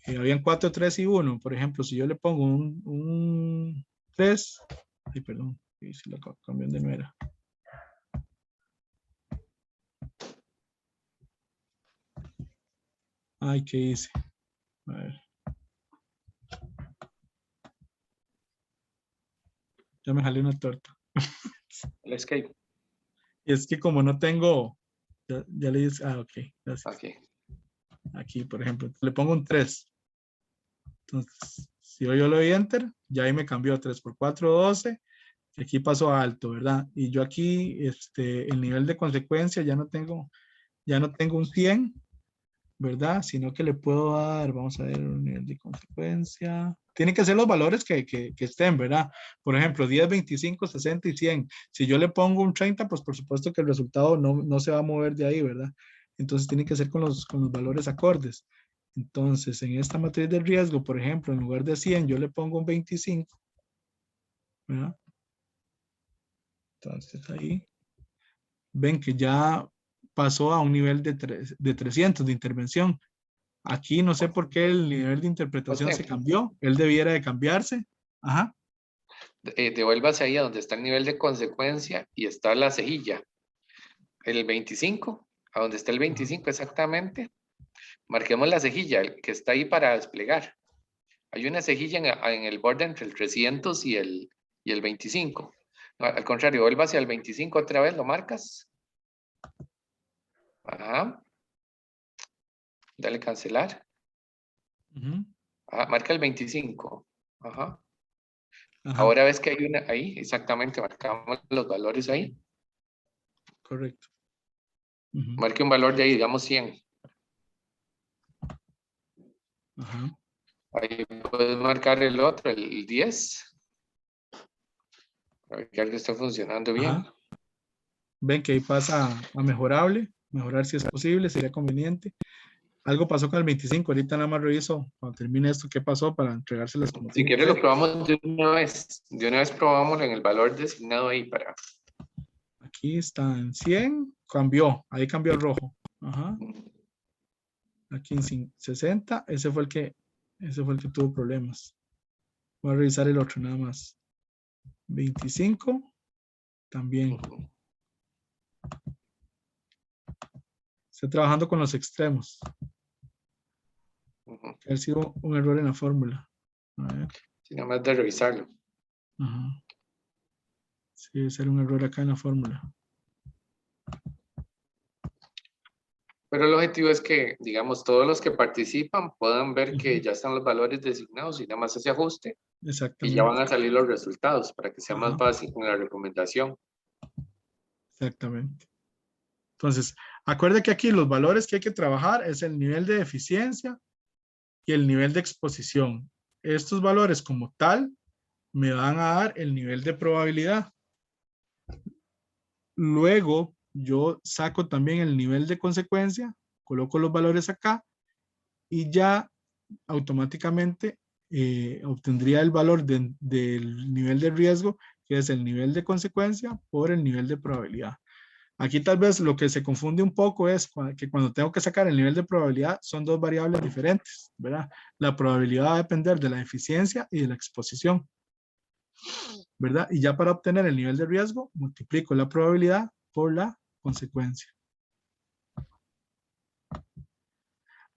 habían 4, 3 y 1, por ejemplo, si yo le pongo un 3, ay, perdón, si lo cambian de nuera. Ay, ¿qué hice? A ver. Ya me jalé una torta. El escape. Y es que como no tengo, ya le dije, ok, gracias. Okay. Aquí, por ejemplo, le pongo un 3. Entonces, si yo le doy enter, ya ahí me cambió 3 por 4, 12. Aquí pasó a alto, ¿verdad? Y yo aquí, el nivel de consecuencia ya no tengo un 100, ¿verdad? Sino que le puedo dar, vamos a ver, un nivel de consecuencia. Tienen que ser los valores que estén, ¿verdad? Por ejemplo, 10, 25, 60 y 100. Si yo le pongo un 30, pues por supuesto que el resultado no se va a mover de ahí, ¿verdad? Entonces tiene que ser con los valores acordes. Entonces, en esta matriz de riesgo, por ejemplo, en lugar de 100, yo le pongo un 25, ¿verdad? Entonces ahí ven que ya pasó a un nivel de 300 de intervención. Aquí no sé por qué el nivel de interpretación se cambió. Él debiera de cambiarse. Ajá. Devuélvase ahí a donde está el nivel de consecuencia y está la cejilla. El 25, a donde está el 25 exactamente. Marquemos la cejilla que está ahí para desplegar. Hay una cejilla en el borde entre el 300 y el 25. No, al contrario, vuélvase al 25 otra vez, lo marcas. Ajá. Dale cancelar. Ajá, marca el 25. Ajá. Ajá. Ahora ves que hay una ahí, exactamente, marcamos los valores ahí. Correcto. Marque un valor de ahí, digamos 100. Ajá. Ahí puedes marcar el otro, el 10. Para ver que algo está funcionando bien. Ajá. Ven que ahí pasa a mejorable. Mejorar si es posible, sería conveniente. Algo pasó con el 25, ahorita nada más reviso cuando termine esto qué pasó para entregárselas como si quieres lo probamos de una vez probamos en el valor designado ahí para... Aquí está en 100, cambió, ahí cambió el rojo. Ajá. Aquí en 60, ese fue el que tuvo problemas. Voy a revisar el otro nada más. 25, también. Estoy trabajando con los extremos. Ha sido un error en la fórmula. A ver. Sí, nada más de revisarlo. Ajá. Sí, debe ser un error acá en la fórmula. Pero el objetivo es que, digamos, todos los que participan puedan ver que ya están los valores designados y nada más ese ajuste. Exactamente. Y ya van a salir los resultados para que sea más fácil con la recomendación. Exactamente. Entonces, acuerde que aquí los valores que hay que trabajar es el nivel de eficiencia y el nivel de exposición. Estos valores como tal me van a dar el nivel de probabilidad. Luego yo saco también el nivel de consecuencia, coloco los valores acá y ya automáticamente obtendría el valor del nivel de riesgo, que es el nivel de consecuencia por el nivel de probabilidad. Aquí tal vez lo que se confunde un poco es que cuando tengo que sacar el nivel de probabilidad son dos variables diferentes, ¿verdad? La probabilidad va a depender de la eficiencia y de la exposición, ¿verdad? Y ya para obtener el nivel de riesgo, multiplico la probabilidad por la consecuencia.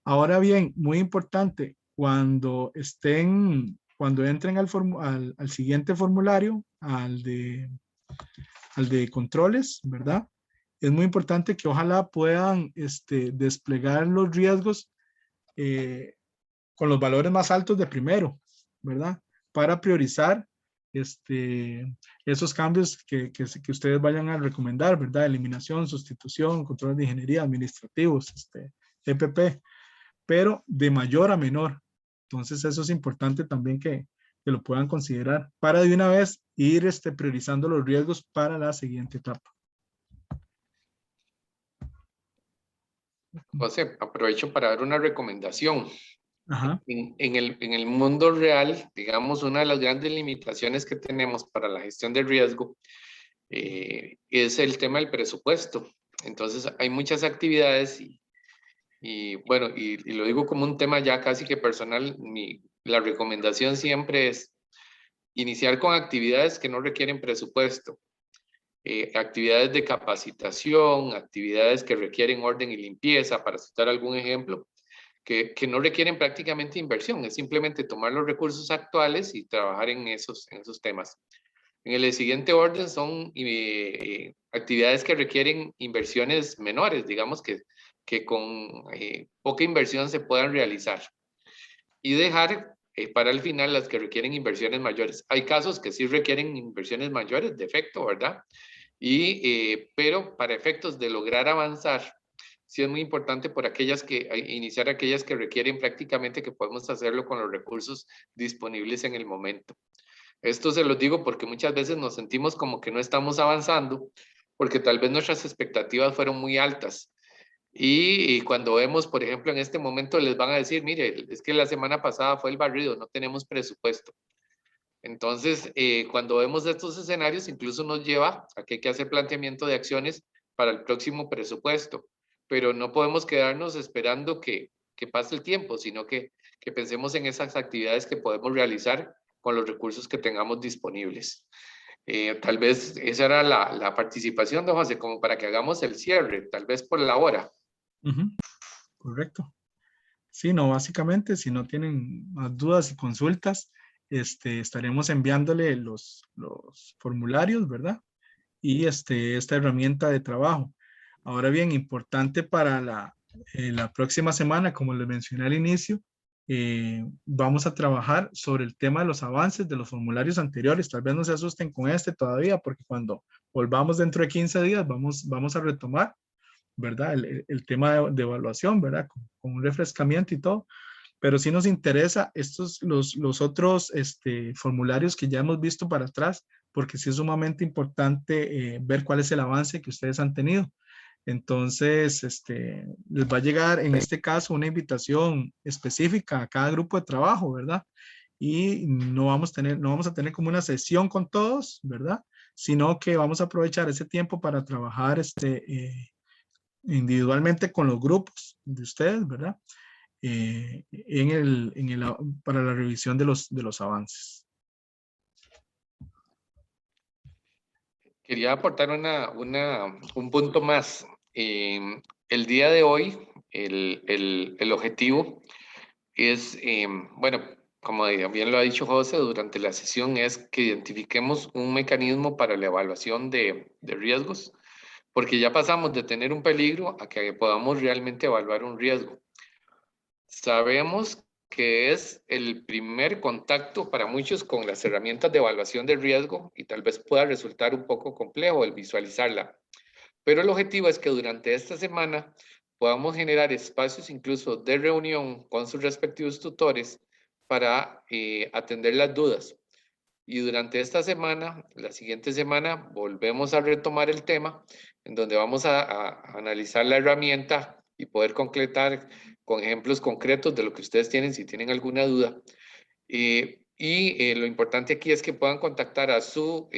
Ahora bien, muy importante, cuando entren al siguiente formulario, al de controles, ¿verdad? Es muy importante que ojalá puedan desplegar los riesgos con los valores más altos de primero, ¿verdad? Para priorizar esos cambios que ustedes vayan a recomendar, ¿verdad? Eliminación, sustitución, controles de ingeniería, administrativos, EPP, pero de mayor a menor. Entonces eso es importante también que lo puedan considerar para de una vez ir priorizando los riesgos para la siguiente etapa. José, aprovecho para dar una recomendación. Ajá. En el mundo real, digamos, una de las grandes limitaciones que tenemos para la gestión de riesgo es el tema del presupuesto. Entonces, hay muchas actividades y bueno, y lo digo como un tema ya casi que personal, la recomendación siempre es iniciar con actividades que no requieren presupuesto. Actividades de capacitación, actividades que requieren orden y limpieza, para citar algún ejemplo, que no requieren prácticamente inversión, es simplemente tomar los recursos actuales y trabajar en esos temas. En el siguiente orden son actividades que requieren inversiones menores, digamos que con poca inversión se puedan realizar. Y dejar para el final las que requieren inversiones mayores. Hay casos que sí requieren inversiones mayores, de efecto, ¿verdad? Pero para efectos de lograr avanzar, sí es muy importante por iniciar aquellas que requieren prácticamente que podemos hacerlo con los recursos disponibles en el momento. Esto se los digo porque muchas veces nos sentimos como que no estamos avanzando, porque tal vez nuestras expectativas fueron muy altas. Y cuando vemos, por ejemplo, en este momento les van a decir, mire, es que la semana pasada fue el barrido, no tenemos presupuesto. Entonces, cuando vemos estos escenarios, incluso nos lleva a que hay que hacer planteamiento de acciones para el próximo presupuesto. Pero no podemos quedarnos esperando que pase el tiempo, sino que pensemos en esas actividades que podemos realizar con los recursos que tengamos disponibles. Tal vez esa era la participación, don José, como para que hagamos el cierre, tal vez por la hora. Correcto. Sí, no, básicamente, si no tienen más dudas y consultas, estaremos enviándole los formularios, ¿verdad? Y esta herramienta de trabajo. Ahora bien, importante para la próxima semana, como les mencioné al inicio, vamos a trabajar sobre el tema de los avances de los formularios anteriores. Tal vez no se asusten con todavía, porque cuando volvamos dentro de 15 días vamos a retomar, ¿verdad? El tema de evaluación, ¿verdad? Con un refrescamiento y todo. Pero sí nos interesa los otros formularios que ya hemos visto para atrás, porque sí es sumamente importante ver cuál es el avance que ustedes han tenido. Entonces, les va a llegar en este caso una invitación específica a cada grupo de trabajo, ¿verdad? Y no vamos a tener como una sesión con todos, ¿verdad? Sino que vamos a aprovechar ese tiempo para trabajar individualmente con los grupos de ustedes, ¿verdad? Para la revisión de los avances. Quería aportar un punto más. El día de hoy, el objetivo es, bueno, como bien lo ha dicho José durante la sesión, es que identifiquemos un mecanismo para la evaluación de riesgos, porque ya pasamos de tener un peligro a que podamos realmente evaluar un riesgo. Sabemos que es el primer contacto para muchos con las herramientas de evaluación de riesgo y tal vez pueda resultar un poco complejo el visualizarla. Pero el objetivo es que durante esta semana podamos generar espacios incluso de reunión con sus respectivos tutores para atender las dudas. Y durante esta semana, la siguiente semana, volvemos a retomar el tema en donde vamos a analizar la herramienta y poder concretar con ejemplos concretos de lo que ustedes tienen, si tienen alguna duda. Lo importante aquí es que puedan contactar a su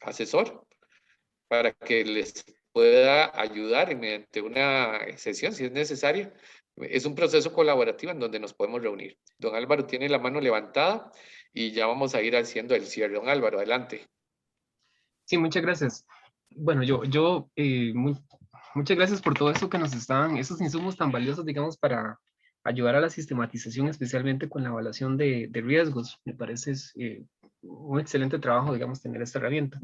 asesor para que les pueda ayudar mediante una sesión, si es necesario. Es un proceso colaborativo en donde nos podemos reunir. Don Álvaro tiene la mano levantada y ya vamos a ir haciendo el cierre. Don Álvaro, adelante. Sí, muchas gracias. Bueno, muchas gracias por todo eso que nos están, esos insumos tan valiosos, digamos, para ayudar a la sistematización, especialmente con la evaluación de riesgos. Me parece un excelente trabajo, digamos, tener esta herramienta.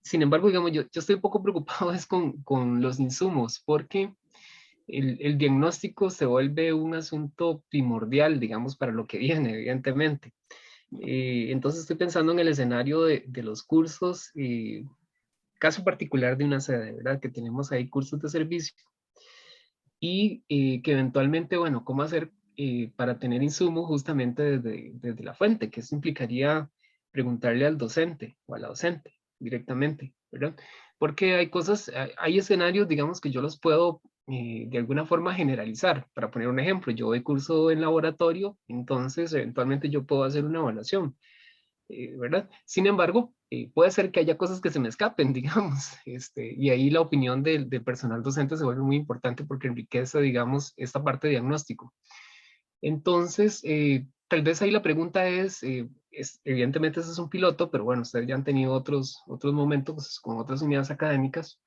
Sin embargo, digamos, yo estoy un poco preocupado es con los insumos, porque el diagnóstico se vuelve un asunto primordial, digamos, para lo que viene, evidentemente. Entonces estoy pensando en el escenario de los cursos, caso particular de una sede, ¿verdad? Que tenemos ahí cursos de servicio y que eventualmente, bueno, ¿cómo hacer para tener insumos justamente desde la fuente? Que eso implicaría preguntarle al docente o a la docente directamente, ¿verdad? Porque hay escenarios, digamos, que yo los puedo de alguna forma generalizar. Para poner un ejemplo, yo doy curso en laboratorio, entonces eventualmente yo puedo hacer una evaluación, ¿verdad? Sin embargo, puede ser que haya cosas que se me escapen, digamos, y ahí la opinión del personal docente se vuelve muy importante porque enriquece, digamos, esta parte de diagnóstico. Entonces, tal vez ahí la pregunta evidentemente ese es un piloto, pero bueno, ustedes ya han tenido otros momentos con otras unidades académicas,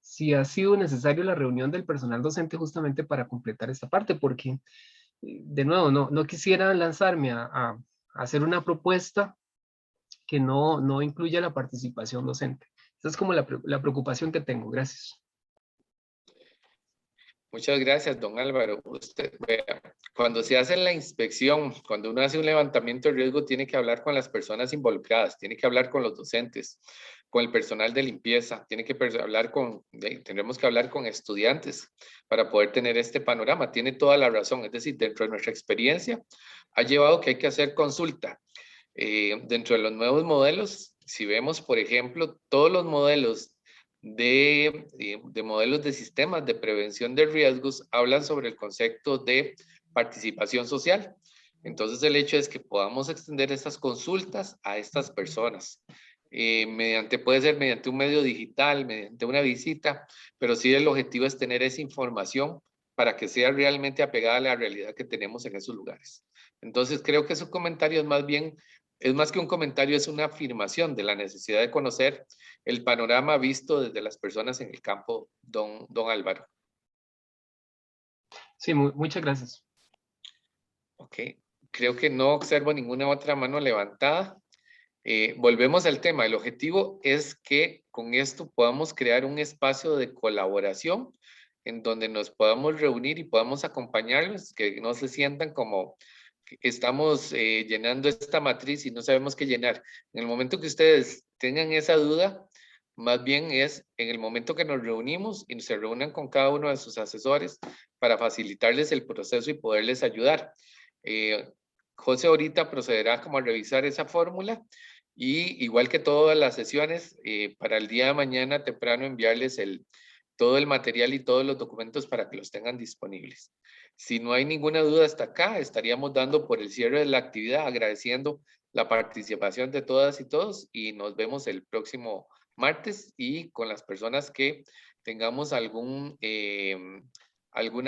si ha sido necesario la reunión del personal docente justamente para completar esta parte, porque, de nuevo, no quisiera lanzarme a hacer una propuesta que no incluya la participación docente. Esa es como la preocupación que tengo. Gracias. Muchas gracias, don Álvaro. Usted, vea, cuando se hace la inspección, cuando uno hace un levantamiento de riesgo, tiene que hablar con las personas involucradas, tiene que hablar con los docentes, con el personal de limpieza, tendremos que hablar con estudiantes para poder tener este panorama. Tiene toda la razón, es decir, dentro de nuestra experiencia ha llevado que hay que hacer consulta. Dentro de los nuevos modelos, si vemos, por ejemplo, todos los modelos de modelos de sistemas de prevención de riesgos hablan sobre el concepto de participación social. Entonces el hecho es que podamos extender estas consultas a estas personas. Puede ser mediante un medio digital, mediante una visita, pero sí el objetivo es tener esa información para que sea realmente apegada a la realidad que tenemos en esos lugares. Entonces creo que su comentario es más que un comentario, es una afirmación de la necesidad de conocer el panorama visto desde las personas en el campo, don Álvaro. Sí, muchas gracias. Ok, creo que no observo ninguna otra mano levantada. Volvemos al tema. El objetivo es que con esto podamos crear un espacio de colaboración en donde nos podamos reunir y podamos acompañarlos, que no se sientan como que estamos llenando esta matriz y no sabemos qué llenar. En el momento que ustedes tengan esa duda, más bien es en el momento que nos reunimos y se reúnan con cada uno de sus asesores para facilitarles el proceso y poderles ayudar. José ahorita procederá como a revisar esa fórmula y igual que todas las sesiones, para el día de mañana temprano enviarles todo el material y todos los documentos para que los tengan disponibles. Si no hay ninguna duda hasta acá, estaríamos dando por el cierre de la actividad, agradeciendo la participación de todas y todos y nos vemos el próximo martes y con las personas que tengamos alguna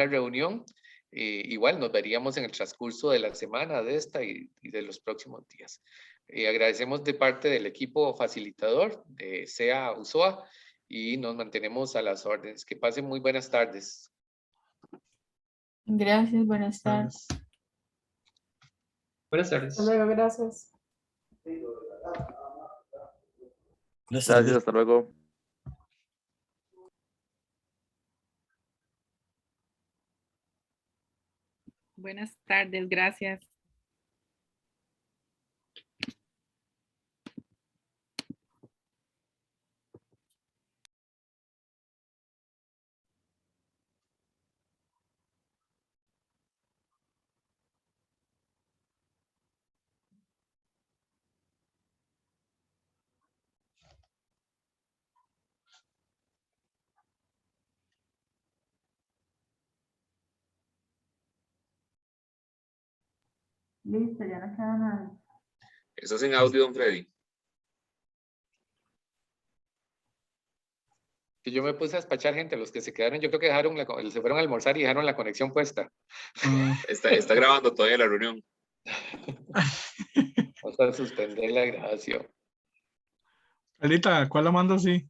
reunión, igual nos veríamos en el transcurso de la semana de esta y de los próximos días. Agradecemos de parte del equipo facilitador de SEA USOA y nos mantenemos a las órdenes. Que pasen muy buenas tardes. Gracias, buenas tardes. Buenas tardes. Hasta luego, gracias. Gracias, hasta luego. Buenas tardes, gracias. Listo, ya no queda nada. Eso es en audio, don Freddy. Yo me puse a despachar gente, los que se quedaron, yo creo que se fueron a almorzar y dejaron la conexión puesta. Está grabando todavía la reunión. Vamos a suspender la grabación. Alita, ¿cuál la mando así?